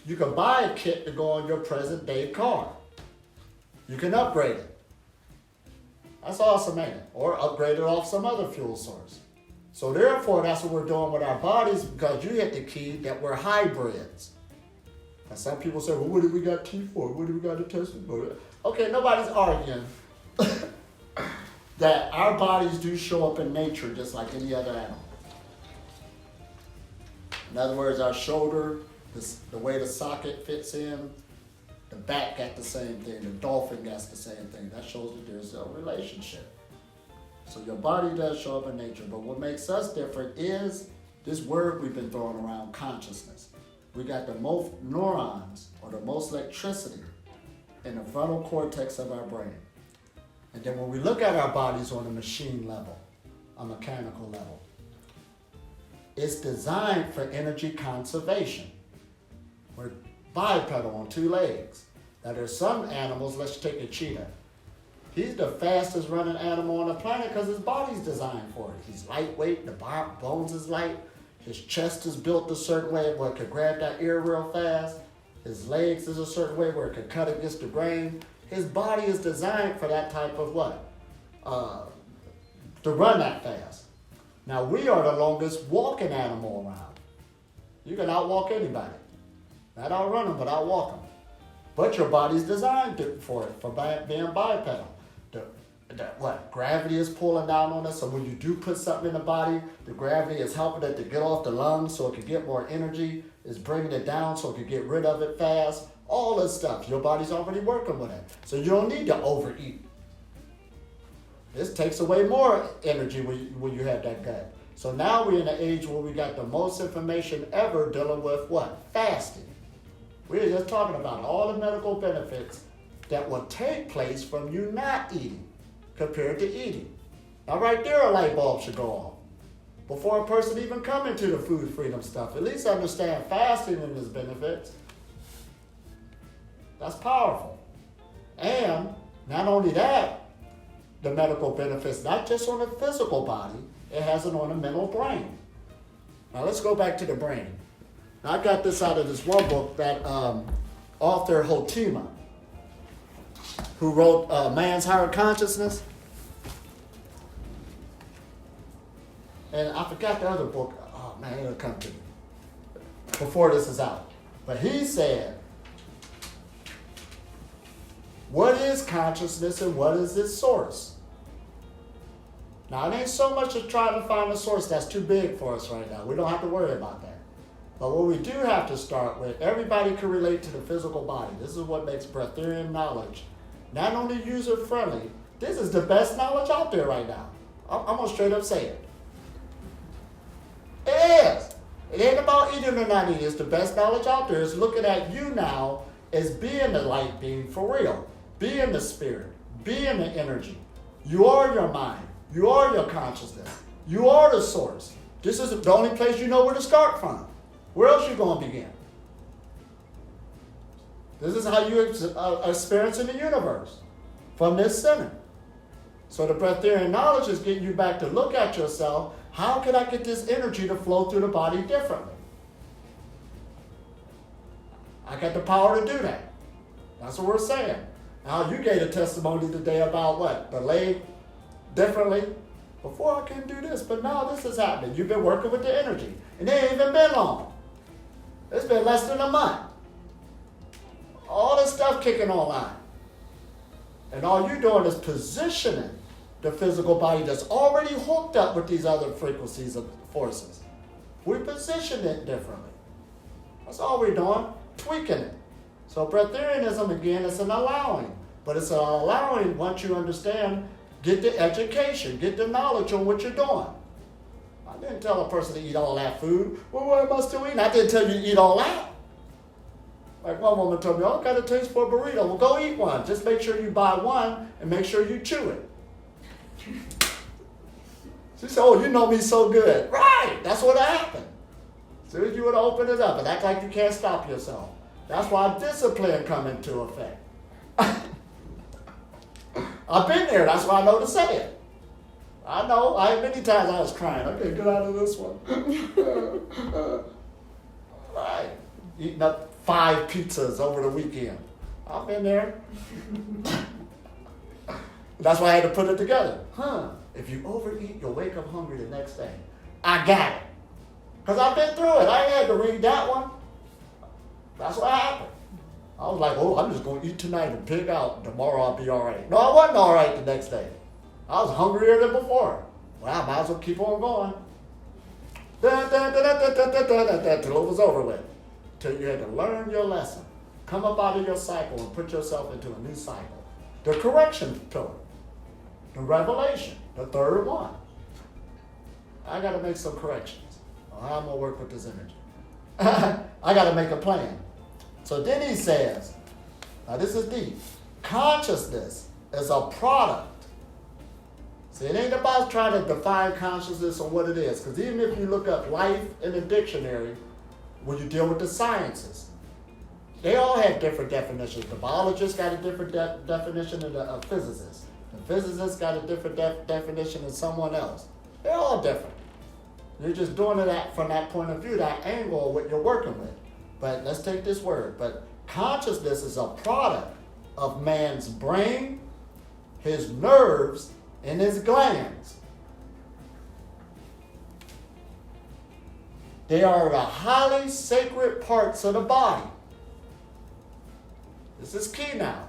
You can buy a kit to go on your present day car. You can upgrade it. That's awesome, ain't it? Or upgrade it off some other fuel source. So therefore, that's what we're doing with our bodies, because you hit the key that we're hybrids. And some people say, well, what do we got teeth for? What do we got to test it for? Okay, nobody's arguing that our bodies do show up in nature just like any other animal. In other words, our shoulder, the way the socket fits in, the bat got the same thing, the dolphin got the same thing. That shows that there's a relationship. So your body does show up in nature, but what makes us different is this word we've been throwing around, consciousness. We got the most neurons, or the most electricity, in the frontal cortex of our brain. And then when we look at our bodies on a machine level, a mechanical level, it's designed for energy conservation. We're bipedal on 2 legs. Now there's some animals, let's take a cheetah. He's the fastest running animal on the planet because his body's designed for it. He's lightweight, the bones is light, his chest is built a certain way where it could grab that ear real fast. His legs is a certain way where it could cut against the grain. His body is designed for that type of what? To run that fast. Now we are the longest walking animal around. You can outwalk anybody. Not outrun them, but outwalk them. But your body's designed for it, for being bipedal. Gravity is pulling down on us, so when you do put something in the body, the gravity is helping it to get off the lungs so it can get more energy. It's bringing it down so it can get rid of it fast. All this stuff, your body's already working with it. So you don't need to overeat. This takes away more energy when you have that gut. So now we're in an age where we got the most information ever dealing with what? Fasting. We're just talking about all the medical benefits that will take place from you not eating compared to eating. Now right there a light bulb should go on. Before a person even come into the food freedom stuff, at least understand fasting and its benefits. That's powerful. And not only that, the medical benefits, not just on the physical body, it has it on the mental brain. Now let's go back to the brain. Now, I got this out of this one book that author Hotima, who wrote Man's Higher Consciousness. And I forgot the other book. Oh man, it'll come to me before this is out. But he said, what is consciousness and what is its source? Now, it ain't so much as trying to find a source that's too big for us right now. We don't have to worry about that. But what we do have to start with, everybody can relate to the physical body. This is what makes Breatharian knowledge not only user-friendly, this is the best knowledge out there right now. I'm going to straight up say it. It is. It ain't about eating or not eating. It's the best knowledge out there. It's looking at you now as being the light being for real, being the spirit, being the energy. You are your mind. You are your consciousness. You are the source. This is the only place you know where to start from. Where else you going to begin? This is how you experience in the universe, from this center. So the breatharian knowledge is getting you back to look at yourself. How can I get this energy to flow through the body differently? I got the power to do that. That's what we're saying. Now, you gave a testimony today about what? The leg differently? Before I couldn't do this, but now this is happening. You've been working with the energy. And it ain't even been long. It's been less than a month. All this stuff kicking online. And all you're doing is positioning the physical body that's already hooked up with these other frequencies of forces. We position it differently. That's all we're doing, tweaking it. So breatharianism, again, is an allowing. But it's an allowing once you understand, get the education, get the knowledge on what you're doing. I didn't tell a person to eat all that food. Well, what am I still eating? I didn't tell you to eat all that. Like one woman told me, oh, I got a taste for a burrito. Well, go eat one. Just make sure you buy one and make sure you chew it. She said, oh, you know me so good. Right, that's what happened. As soon as you would open it up and act like you can't stop yourself. That's why discipline come into effect. I've been there, that's why I know to say it. I know, many times I was crying, okay, get out of this one. Right, eating up 5 pizzas over the weekend. I've been there. That's why I had to put it together. If you overeat, you'll wake up hungry the next day. I got it. Because I've been through it. I ain't had to read that one. That's what happened. I was like, oh, I'm just going to eat tonight and pig out. Tomorrow I'll be all right. No, I wasn't all right the next day. I was hungrier than before. Well, I might as well keep on going. Till it was over with. Till you had to learn your lesson. Come up out of your cycle and put yourself into a new cycle. The correction pillar. The revelation. The third one. I got to make some corrections. How I'm going to work with this energy. I got to make a plan. So then he says, now this is deep. Consciousness is a product. See, it ain't about trying to define consciousness or what it is. Because even if you look up life in a dictionary, when you deal with the sciences, they all have different definitions. The biologist got a different definition than the physicist. The physicist got a different definition than someone else. They're all different. You're just doing it from that point of view, that angle of what you're working with. But let's take this word. But consciousness is a product of man's brain, his nerves, and his glands. They are the highly sacred parts of the body. This is key now.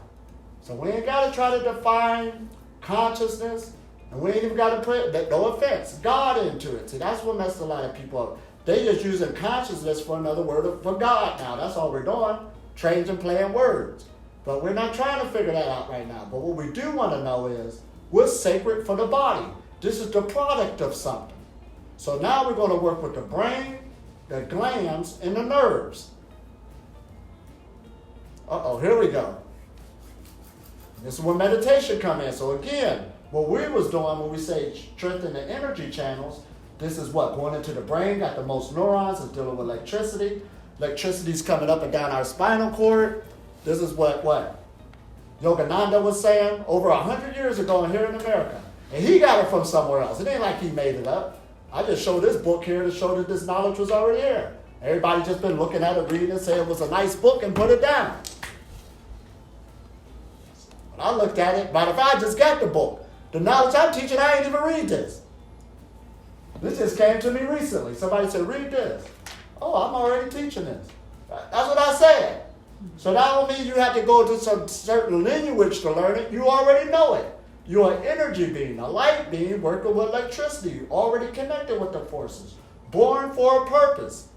So we ain't got to try to define consciousness, and we ain't even got to put, no offense, God into it. See, that's what messed a lot of people up. They just using consciousness for another word for God now. That's all we're doing, changing, playing words. But we're not trying to figure that out right now. But what we do want to know is, what's sacred for the body? This is the product of something. So now we're going to work with the brain, the glands, and the nerves. Here we go. This is where meditation comes in. So again, what we was doing when we say strengthen the energy channels, this is what? Going into the brain, got the most neurons, is dealing with electricity. Electricity's coming up and down our spinal cord. This is what Yogananda was saying over 100 years ago here in America. And he got it from somewhere else. It ain't like he made it up. I just showed this book here to show that this knowledge was already here. Everybody just been looking at it, reading it, saying it was a nice book and put it down. When I looked at it, matter of fact, I just got the book. The knowledge I'm teaching, I ain't even read this. This just came to me recently. Somebody said, read this. Oh, I'm already teaching this. That's what I said. So that don't mean you have to go to some certain lineage to learn it. You already know it. You're an energy being, a light being working with electricity. You're already connected with the forces. Born for a purpose.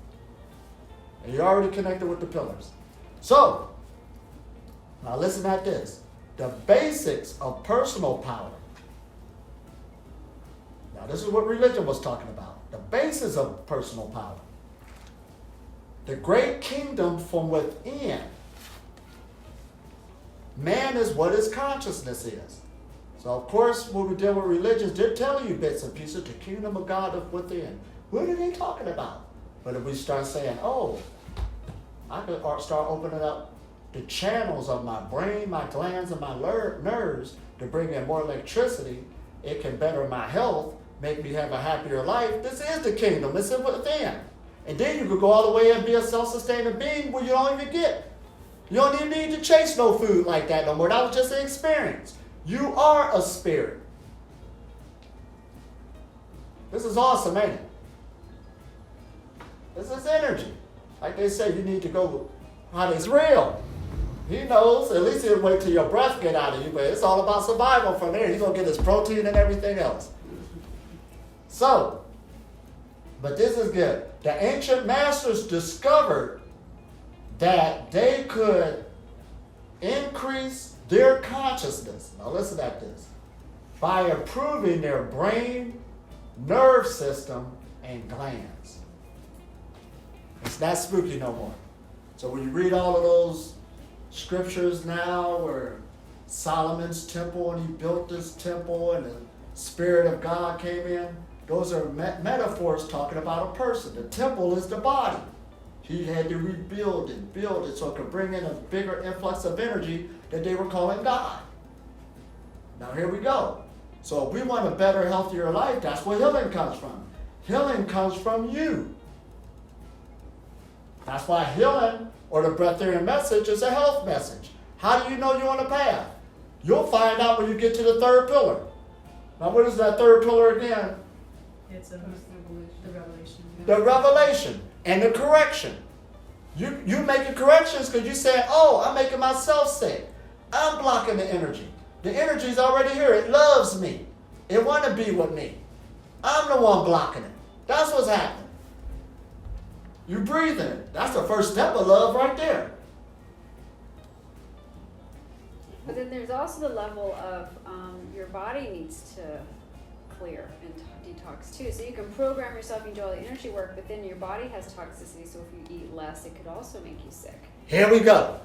And you're already connected with the pillars. So, now listen at this. The basics of personal power. Now this is what religion was talking about. The basis of personal power. The great kingdom from within. Man is what his consciousness is. So of course, when we deal with religions, they're telling you bits and pieces, the kingdom of God of within. What are they talking about? But if we start saying, oh, I could start opening up the channels of my brain, my glands, and my nerves to bring in more electricity. It can better my health, make me have a happier life. This is the kingdom. It's within. And then you could go all the way and be a self-sustaining being where you don't even get. You don't even need to chase no food like that no more. That was just an experience. You are a spirit. This is awesome, ain't it? This is energy. Like they say, you need to go how it's real. He knows. At least he'll wait till your breath get out of you, but it's all about survival from there. He's going to get his protein and everything else. So, but this is good. The ancient masters discovered that they could increase their consciousness. Now listen at this. By improving their brain, nerve system, and glands. It's not spooky no more. So when you read all of those scriptures now where Solomon's temple and he built this temple and the Spirit of God came in, those are metaphors talking about a person. The temple is the body. He had to rebuild it, build it so it could bring in a bigger influx of energy that they were calling God. Now here we go. So if we want a better, healthier life, that's where healing comes from. Healing comes from you. That's why healing, or the Breatharian message, is a health message. How do you know you're on a path? You'll find out when you get to the third pillar. Now what is that third pillar again? It's the revelation. The revelation and the correction. You making corrections because you saying, oh, I'm making myself sick. I'm blocking the energy. The energy's already here. It loves me. It want to be with me. I'm the one blocking it. That's what's happening. You breathing it. That's the first step of love right there. But then there's also the level of your body needs to clear and detox too. So you can program yourself, you can do all the energy work, but then your body has toxicity. So if you eat less, it could also make you sick. Here we go.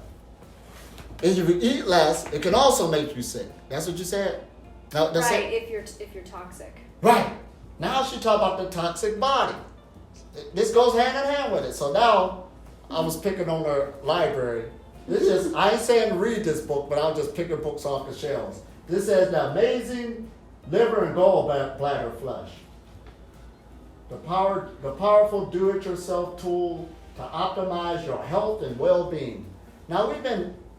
If you eat less, it can also make you sick. That's what you said? No, that's Right, it? if you're toxic. Right. Now she talk about the toxic body. This goes hand in hand with it. So now I was picking on her library. This is, I ain't saying read this book, but I'm just picking books off the shelves. This says the amazing liver and gallbladder flush. The powerful do-it-yourself tool to optimize your health and well-being. Now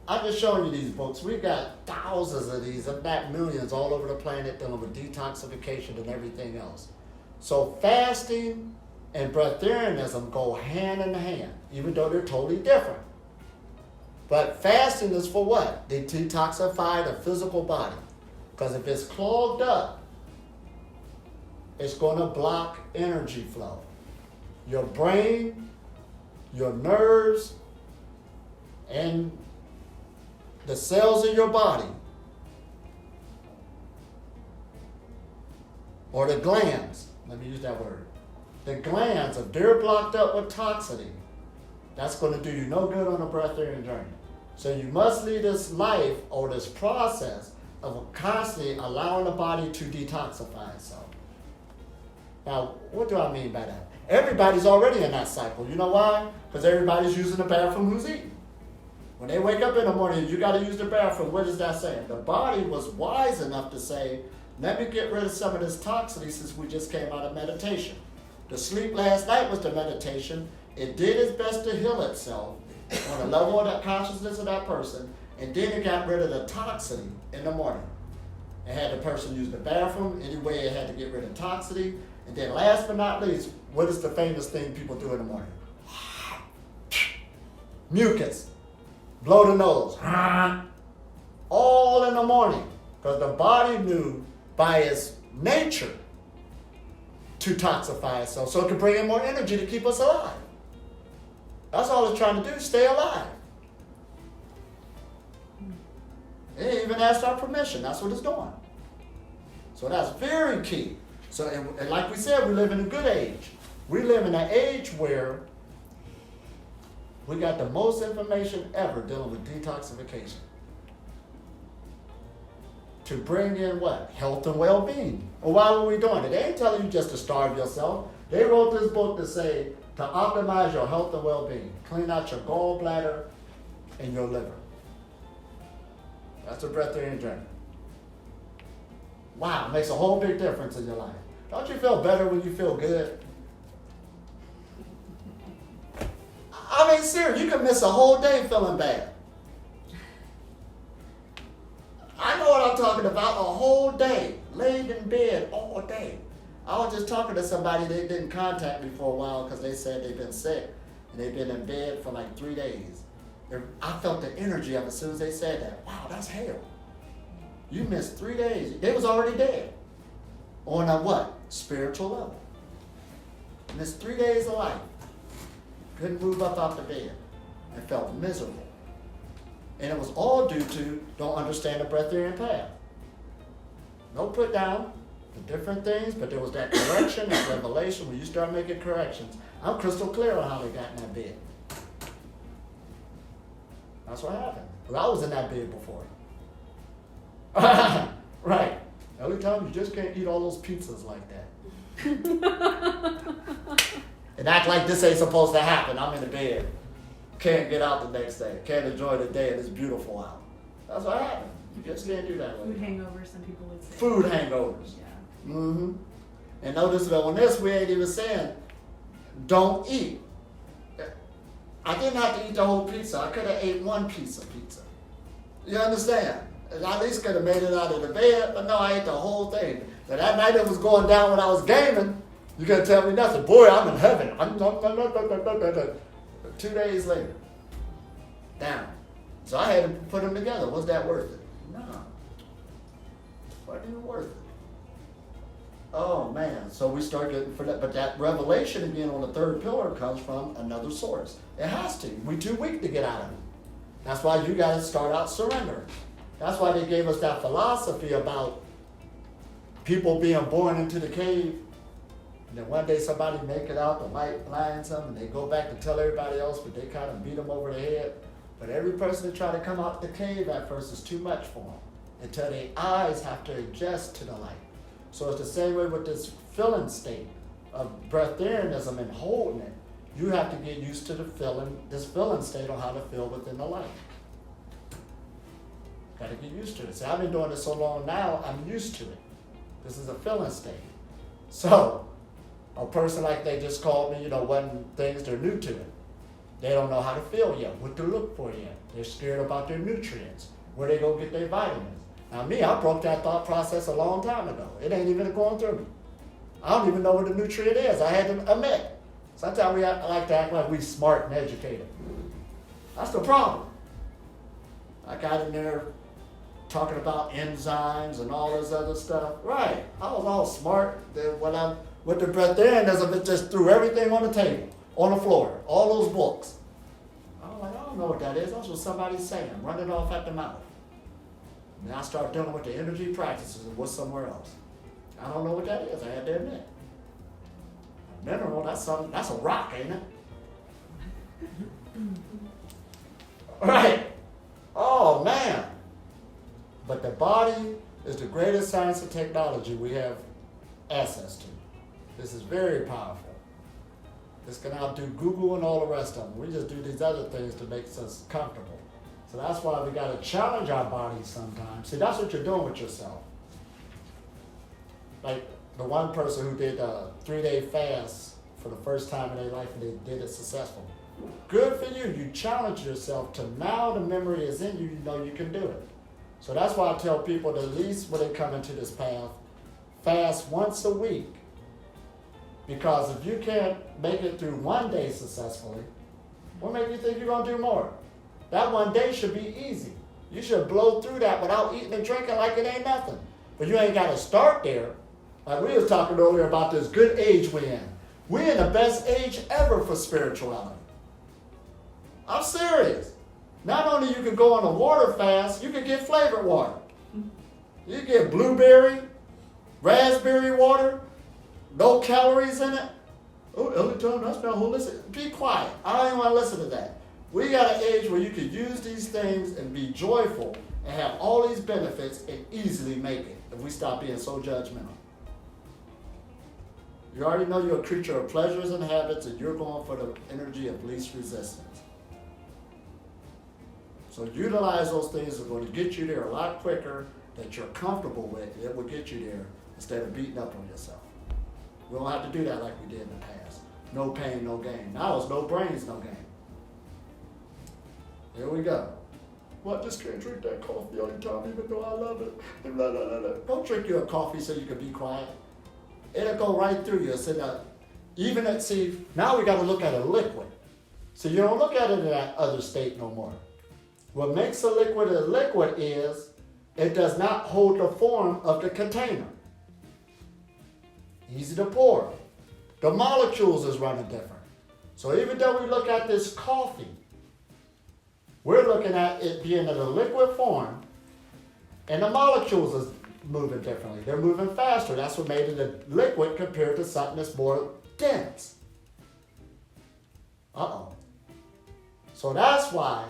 I'm just showing you these books. We've got thousands of these, if not millions, all over the planet dealing with detoxification and everything else. So fasting and breatharianism go hand in hand, even though they're totally different. But fasting is for what? They detoxify the physical body. Because if it's clogged up, it's going to block energy flow. Your brain, your nerves, and the cells in your body, or the glands, let me use that word. The glands, if they're blocked up with toxicity, that's going to do you no good on a breatharian journey. So you must lead this life or this process of constantly allowing the body to detoxify itself. Now, what do I mean by that? Everybody's already in that cycle. You know why? Because everybody's using the bathroom who's eating. When they wake up in the morning, you got to use the bathroom. What does that say? The body was wise enough to say, let me get rid of some of this toxicity since we just came out of meditation. The sleep last night was the meditation. It did its best to heal itself on the level of that consciousness of that person, and then it got rid of the toxicity in the morning. It had the person use the bathroom any way it had to get rid of toxicity. And then last but not least, what is the famous thing people do in the morning? Mucus. Blow the nose. All in the morning. Because the body knew by its nature to toxify itself so it could bring in more energy to keep us alive. That's all it's trying to do, stay alive. It ain't even asked our permission. That's what it's doing. So that's very key. So, and like we said, we live in a good age. We live in an age where we got the most information ever dealing with detoxification. To bring in what? Health and well-being. Well, why were we doing it? They ain't telling you just to starve yourself. They wrote this book to say, to optimize your health and well-being. Clean out your gallbladder and your liver. That's a breatharian journey. Wow, it makes a whole big difference in your life. Don't you feel better when you feel good? I mean, seriously, you can miss a whole day feeling bad. I know what I'm talking about, a whole day, laid in bed all day. I was just talking to somebody, they didn't contact me for a while because they said they've been sick and they've been in bed for like 3 days. I felt the energy of it as soon as they said that. Wow, that's hell. You missed 3 days. They was already dead. On a what? Spiritual level. Missed 3 days of life. Couldn't move up off the bed and felt miserable. And it was all due to don't understand the Breatharian path. No put down, the different things, but there was that correction, that revelation. When you start making corrections, I'm crystal clear on how they got in that bed. That's what happened. Well, I was in that bed before. Right. Elitom, you just can't eat all those pizzas like that. And act like this ain't supposed to happen. I'm in the bed. Can't get out the next day. Can't enjoy the day and it's beautiful out. That's what happened. You just can't do that. Food hangovers, some people would say. Food hangovers. Yeah. Mm-hmm. And notice that on this, we ain't even saying, don't eat. I didn't have to eat the whole pizza. I could have ate one piece of pizza. You understand? And I at least could have made it out of the bed, but no, I ate the whole thing. So that night it was going down when I was gaming, you couldn't tell me nothing. Boy, I'm in heaven. 2 days later, down. So I had to put them together. Was that worth it? No. Wasn't even worth it. Oh man, so we start getting for that, but that revelation again on the third pillar comes from another source. It has to. We're too weak to get out of it. That's why you got to start out surrendering. That's why they gave us that philosophy about people being born into the cave, and then one day somebody make it out, the light blinds them, and they go back to tell everybody else, but they kind of beat them over the head. But every person that try to come out the cave at first is too much for them, until their eyes have to adjust to the light. So it's the same way with this feeling state of breatharianism and holding it. You have to get used to this feeling state on how to feel within the light. Got to get used to it. See, I've been doing this so long now, I'm used to it. This is a feeling state. So, a person like they just called me, when things they're new to it. They don't know how to feel yet, what to look for yet. They're scared about their nutrients, where they go get their vitamins. Now me, I broke that thought process a long time ago. It ain't even going through me. I don't even know what the nutrient is. I had to admit. Sometimes we like to act like we smart and educated. That's the problem. I got in there talking about enzymes and all this other stuff. Right. I was all smart. Then with the breatharianism, it just threw everything on the table, on the floor, all those books. I was like, I don't know what that is. That's what somebody's saying, running off at the mouth. And I started dealing with the energy practices and what's somewhere else. I don't know what that is, I had to admit. A mineral, that's a rock, ain't it? Right. Oh man. But the body is the greatest science and technology we have access to. This is very powerful. This can outdo Google and all the rest of them. We just do these other things to make us comfortable. So that's why we got to challenge our bodies sometimes. See, that's what you're doing with yourself. Like the one person who did a 3-day fast for the first time in their life and they did it successfully. Good for you. You challenge yourself to now the memory is in you, you know you can do it. So that's why I tell people that at least when they come into this path, fast once a week. Because if you can't make it through one day successfully, what makes you think you're going to do more? That one day should be easy. You should blow through that without eating and drinking like it ain't nothing. But you ain't got to start there. Like we was talking earlier about this good age we're in. We're in the best age ever for spirituality. I'm serious. Not only you can go on a water fast, you can get flavored water. You get blueberry, raspberry water, no calories in it. Oh, Elitom, that's not holistic. Be quiet. I don't even want to listen to that. We got an age where you could use these things and be joyful and have all these benefits and easily make it if we stop being so judgmental. You already know you're a creature of pleasures and habits and you're going for the energy of least resistance. So utilize those things that are going to get you there a lot quicker that you're comfortable with, it will get you there instead of beating up on yourself. We don't have to do that like we did in the past. No pain, no gain. Now it's no brains, no gain. Here we go. Well, I just can't drink that coffee all the time even though I love it. Blah, blah, blah, blah. Don't drink your coffee so you can be quiet. It'll go right through you. So now, now we got to look at a liquid. So you don't look at it in that other state no more. What makes a liquid is it does not hold the form of the container. Easy to pour. The molecules is running different. So even though we look at this coffee, we're looking at it being in a liquid form, and the molecules is moving differently. They're moving faster. That's what made it a liquid compared to something that's more dense. So that's why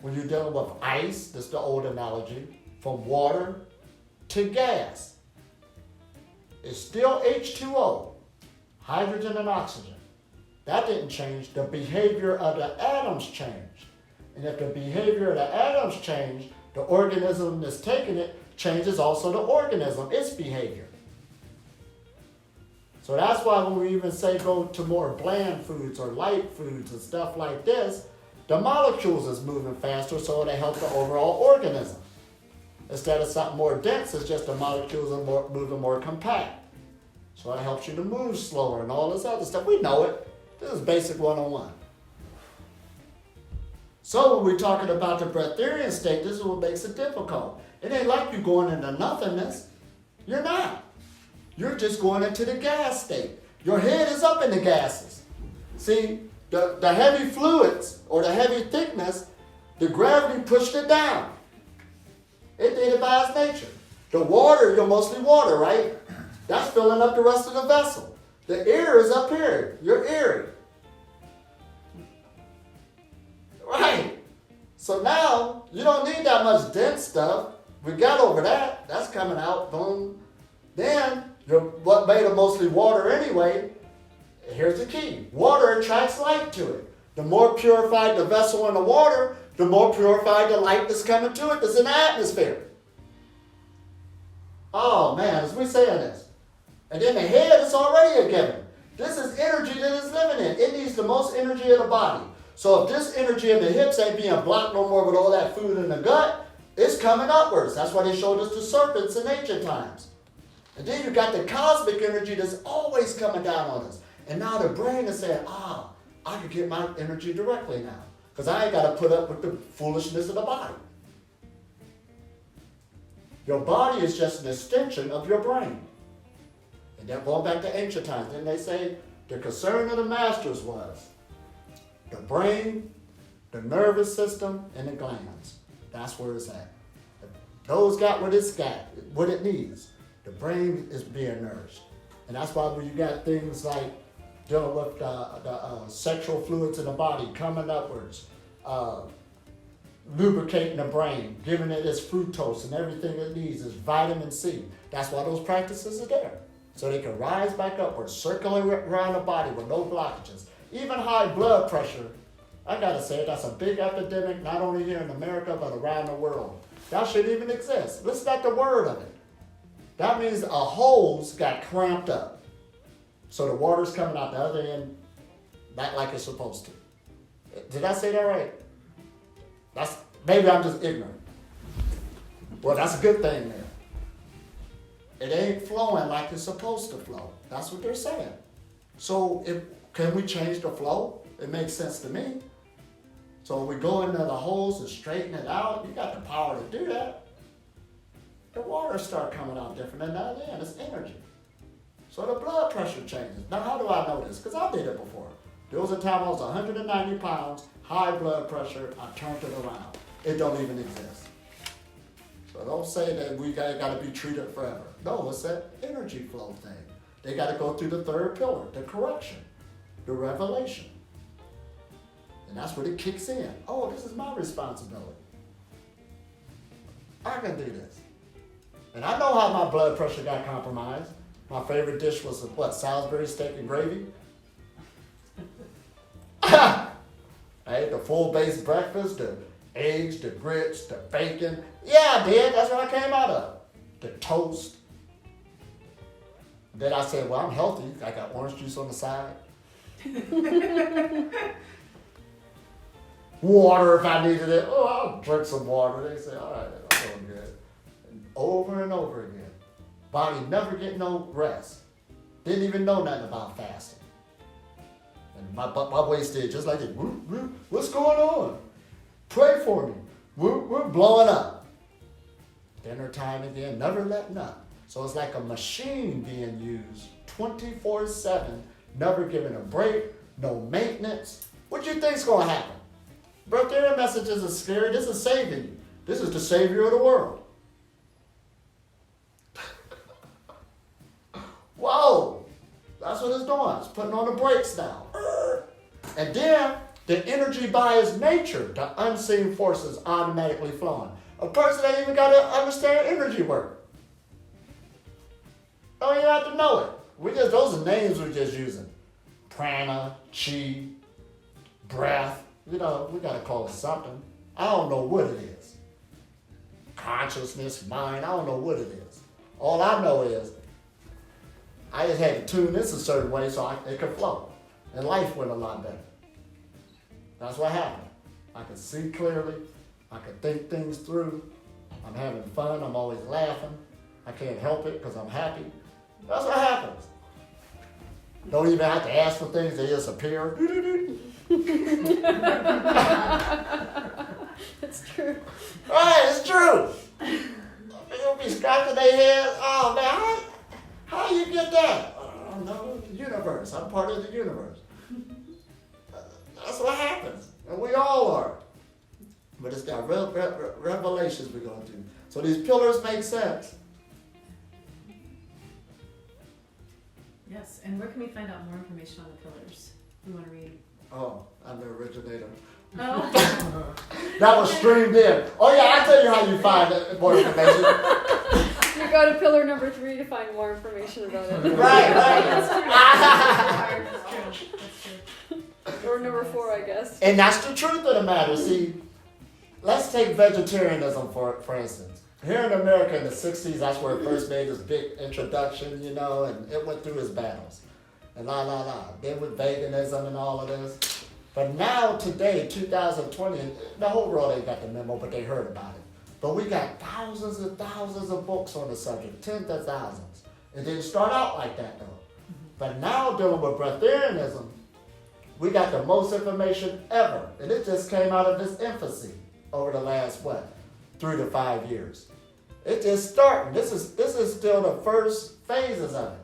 when you're dealing with ice, that's the old analogy, from water to gas, it's still H2O, hydrogen and oxygen. That didn't change. The behavior of the atoms changed. And if the behavior of the atoms change, the organism that's taking it changes also the organism, its behavior. So that's why when we even say go to more bland foods or light foods and stuff like this, the molecules is moving faster so they help the overall organism. Instead of something more dense, it's just the molecules are moving more compact. So it helps you to move slower and all this other stuff. We know it. This is basic 101. So when we're talking about the breatharian state, this is what makes it difficult. It ain't like you going into nothingness. You're not. You're just going into the gas state. Your head is up in the gases. See, the heavy fluids or the heavy thickness, the gravity pushed it down. It did it by its nature. The water, you're mostly water, right? That's filling up the rest of the vessel. The air is up here. You're airy. Right. So now, you don't need that much dense stuff. We got over that. That's coming out. Boom. Then, what made it mostly water anyway, here's the key. Water attracts light to it. The more purified the vessel in the water, the more purified the light that's coming to it that's in the atmosphere. Oh man, as we saying this. And then the head is already a given. This is energy that is living in. It needs the most energy of the body. So if this energy in the hips ain't being blocked no more with all that food in the gut, it's coming upwards. That's why they showed us the serpents in ancient times. And then you got the cosmic energy that's always coming down on us. And now the brain is saying, I can get my energy directly now. Because I ain't got to put up with the foolishness of the body. Your body is just an extension of your brain. And then going back to ancient times, then they say the concern of the masters was the brain, the nervous system, and the glands. That's where it's at. If those got what it's got, what it needs. The brain is being nourished. And that's why when you got things like dealing with the sexual fluids in the body coming upwards, lubricating the brain, giving it its fructose and everything it needs, is vitamin C. That's why those practices are there. So they can rise back upwards, circling around the body with no blockages. Even high blood pressure, I gotta say, that's a big epidemic, not only here in America, but around the world. That shouldn't even exist. Listen at the word of it. That means a hose got cramped up. So the water's coming out the other end back like it's supposed to. Did I say that right? Maybe I'm just ignorant. Well, that's a good thing there. It ain't flowing like it's supposed to flow. That's what they're saying. So can we change the flow? It makes sense to me. So we go into the holes and straighten it out. You got the power to do that. The water start coming out different than the other end. It's energy. So the blood pressure changes. Now, how do I know this? Because I did it before. There was a time I was 190 pounds, high blood pressure. I turned it around. It don't even exist. So don't say that we got to be treated forever. No, it's that energy flow thing. They got to go through the third pillar, the correction, the revelation. And that's when it kicks in. Oh, this is my responsibility. I can do this. And I know how my blood pressure got compromised. My favorite dish was, Salisbury steak and gravy? I ate the full base breakfast, the eggs, the grits, the bacon. Yeah, I did. That's what I came out of. the toast. Then I said, well, I'm healthy. I got orange juice on the side. Water if I needed it. Oh, I'll drink some water. They say, all right, I'm doing good. And over again. Body never get no rest. Didn't even know nothing about fasting. And my waist did just like this. What's going on? Pray for me. We're blowing up. Dinner time again, never letting up. So it's like a machine being used 24/7, never giving a break, no maintenance. What do you think's going to happen? Breatharian messages are scary. This is saving you. This is the savior of the world. Whoa! That's what it's doing. It's putting on the brakes now. And then the energy by its nature, the unseen forces automatically flowing. A person ain't even got to understand energy work. Don't even have to know it. Those are names we're just using. Prana, chi, breath. We got to call it something. I don't know what it is. Consciousness, mind, I don't know what it is. All I know is I just had to tune this a certain way so it could flow. And life went a lot better. That's what happened. I could see clearly. I could think things through. I'm having fun. I'm always laughing. I can't help it because I'm happy. That's what happens. Don't even have to ask for things. They just appear. It's true. Right, it's true. People be scratching their heads. Oh, man, how you get that? I don't know. The universe. I'm part of the universe. That's what happens. And we all are. But it's got revelations we're going to do. So these pillars make sense. Yes, and where can we find out more information on the pillars? We want to read. Oh, I'm the originator. Oh. That was streamed in. Oh yeah, I'll tell you how you find more information. You go to pillar number 3 to find more information about it. Right. That's true. Or number 4, I guess. And that's the truth of the matter. See, let's take vegetarianism for instance. Here in America in the 60s, that's where it first made this big introduction, and it went through its battles. And Then with veganism and all of this. But now, today, 2020, the whole world ain't got the memo, but they heard about it. But we got thousands and thousands of books on the subject, tens of thousands. It didn't start out like that, though. But now, dealing with breatharianism, we got the most information ever. And it just came out of its infancy over the last, 3 to 5 years. It's just starting. This is still the first phases of it.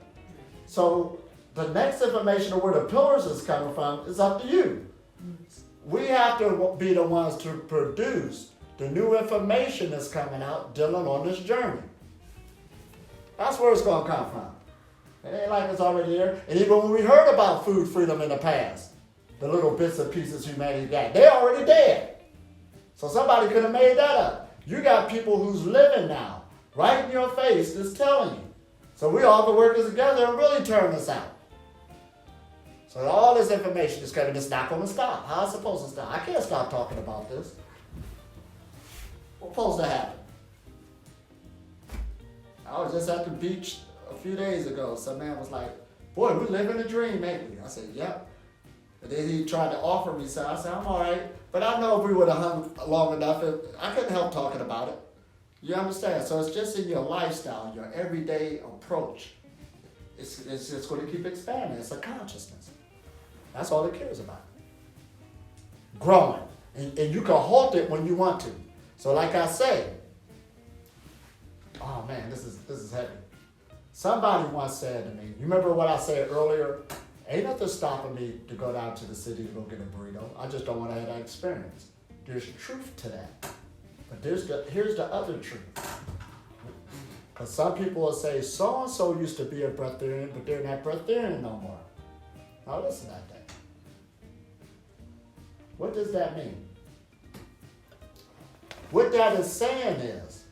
So the next information of where the pillars is coming from is up to you. We have to be the ones to produce the new information that's coming out dealing on this journey. That's where it's going to come from. It ain't like it's already there. And even when we heard about food freedom in the past, the little bits and pieces humanity got, they're already dead. So somebody could have made that up. You got people who's living now, right in your face, that's telling you. So we all can work together and really turn this out. So all this information is coming. It's not going to stop. How's it supposed to stop? I can't stop talking about this. What's supposed to happen? I was just at the beach a few days ago. Some man was like, boy, we're living a dream, ain't we? I said, yep. And then he tried to offer me some. I said, I'm all right. But I know if we would have hung long enough, I couldn't help talking about it. You understand? So it's just in your lifestyle, your everyday approach. It's just going to keep expanding. It's a consciousness. That's all it cares about. Growing. And you can halt it when you want to. So like I say, oh man, this is heavy. Somebody once said to me, you remember what I said earlier? Ain't nothing stopping me to go down to the city to go get a burrito. I just don't want to have that experience. There's truth to that. But here's the other truth. Because some people will say, so-and-so used to be a breatharian, but they're not breatharian no more. Now listen at that. What does that mean? What that is saying is,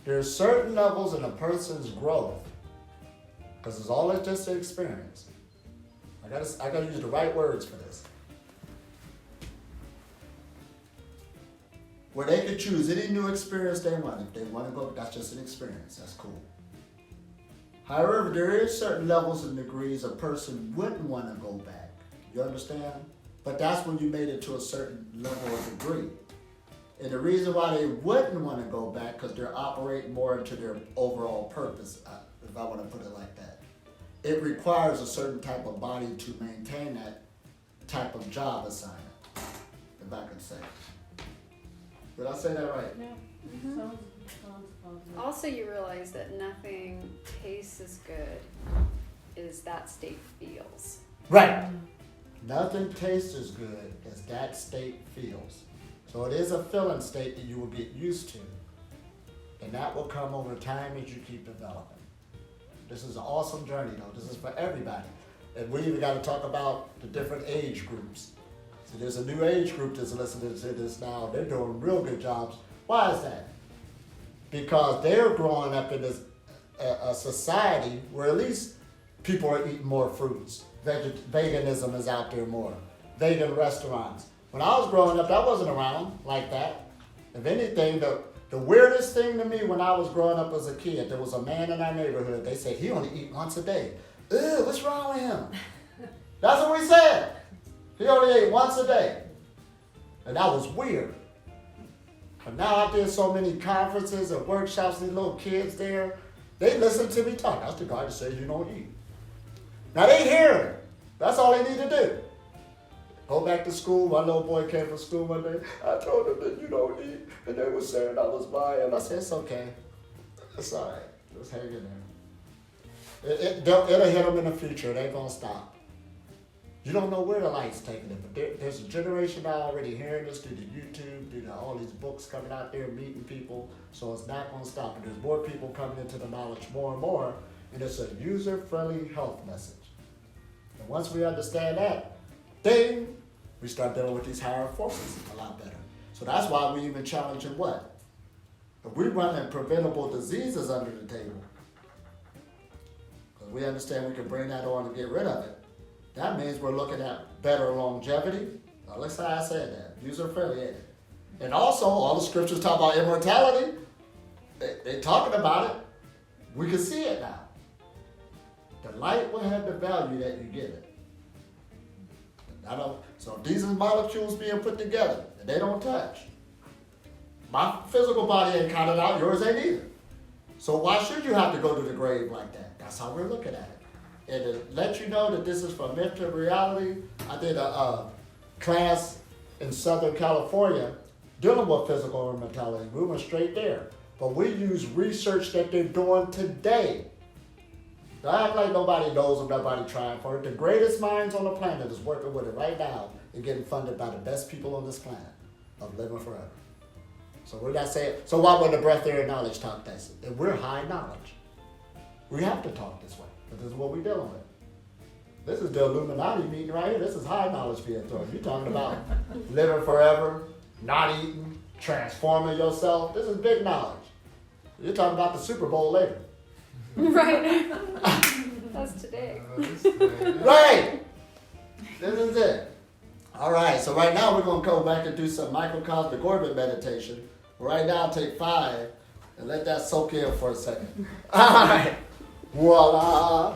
there's certain levels in a person's growth, because it's all just an experience. I gotta use the right words for this. where they could choose any new experience they want. If they want to go, that's just an experience. That's cool. However, there is certain levels and degrees a person wouldn't want to go back. You understand? But that's when you made it to a certain level of degree. And the reason why they wouldn't want to go back, because they're operating more into their overall purpose, if I want to put it like that. It requires a certain type of body to maintain that type of job assignment, if I could say. Did I say that right? Yeah. Mhm. Sounds positive. Also, you realize that nothing tastes as good as that state feels. Right. Nothing tastes as good as that state feels. So it is a feeling state that you will get used to. And that will come over time as you keep developing. This is an awesome journey though. This is for everybody. And we even got to talk about the different age groups. So there's a new age group that's listening to this now. They're doing real good jobs. Why is that? Because they're growing up in this a society where at least people are eating more fruits. Veganism is out there more. Vegan restaurants. When I was growing up, that wasn't around like that. If anything, the weirdest thing to me when I was growing up as a kid, there was a man in our neighborhood, they said he only eat once a day. Ew, what's wrong with him? That's what we said. He only ate once a day. And that was weird. But now I did so many conferences and workshops, these little kids there, they listen to me talk. That's the guy that says you don't eat. Now they hear it. That's all they need to do. Go back to school. My little boy came from school one day. I told him that you don't eat. And they were saying I was lying. I said, it's okay. It's all right. Just hang in there. It'll hit them in the future. It ain't going to stop. You don't know where the light's taking it. But there's a generation now already hearing this through the YouTube, through all these books coming out there, meeting people. So it's not going to stop. And there's more people coming into the knowledge more and more. And it's a user-friendly health message. And once we understand that, ding, we start dealing with these higher forces a lot better. So that's why we even challenging what? If we running preventable diseases under the table, because we understand we can bring that on and get rid of it, that means we're looking at better longevity. Now, let's say I said that, user-friendly, ain't it? And also, all the scriptures talk about immortality. They're talking about it. We can see it now. The light will have the value that you give it. So these are molecules being put together, and they don't touch. My physical body ain't counted out, yours ain't either. So why should you have to go to the grave like that? That's how we're looking at it. And to let you know that this is from myth to reality, I did a class in Southern California dealing with physical immortality. We went straight there. But we use research that they're doing today. Don't act like nobody knows or nobody trying for it. The greatest minds on the planet is working with it right now and getting funded by the best people on this planet of living forever. So we're not saying, so why would the Breatharian knowledge talk this? If we're high knowledge, we have to talk this way, but this is what we're dealing with. This is the Illuminati meeting right here. This is high knowledge being thrown. You're talking about living forever, not eating, transforming yourself. This is big knowledge. You're talking about the Super Bowl later. Right. That's today. Right. This is it. All right. So right now we're going to go back and do some microcosmic orbit meditation. Right now, take 5 and let that soak in for a second. All right. Voila.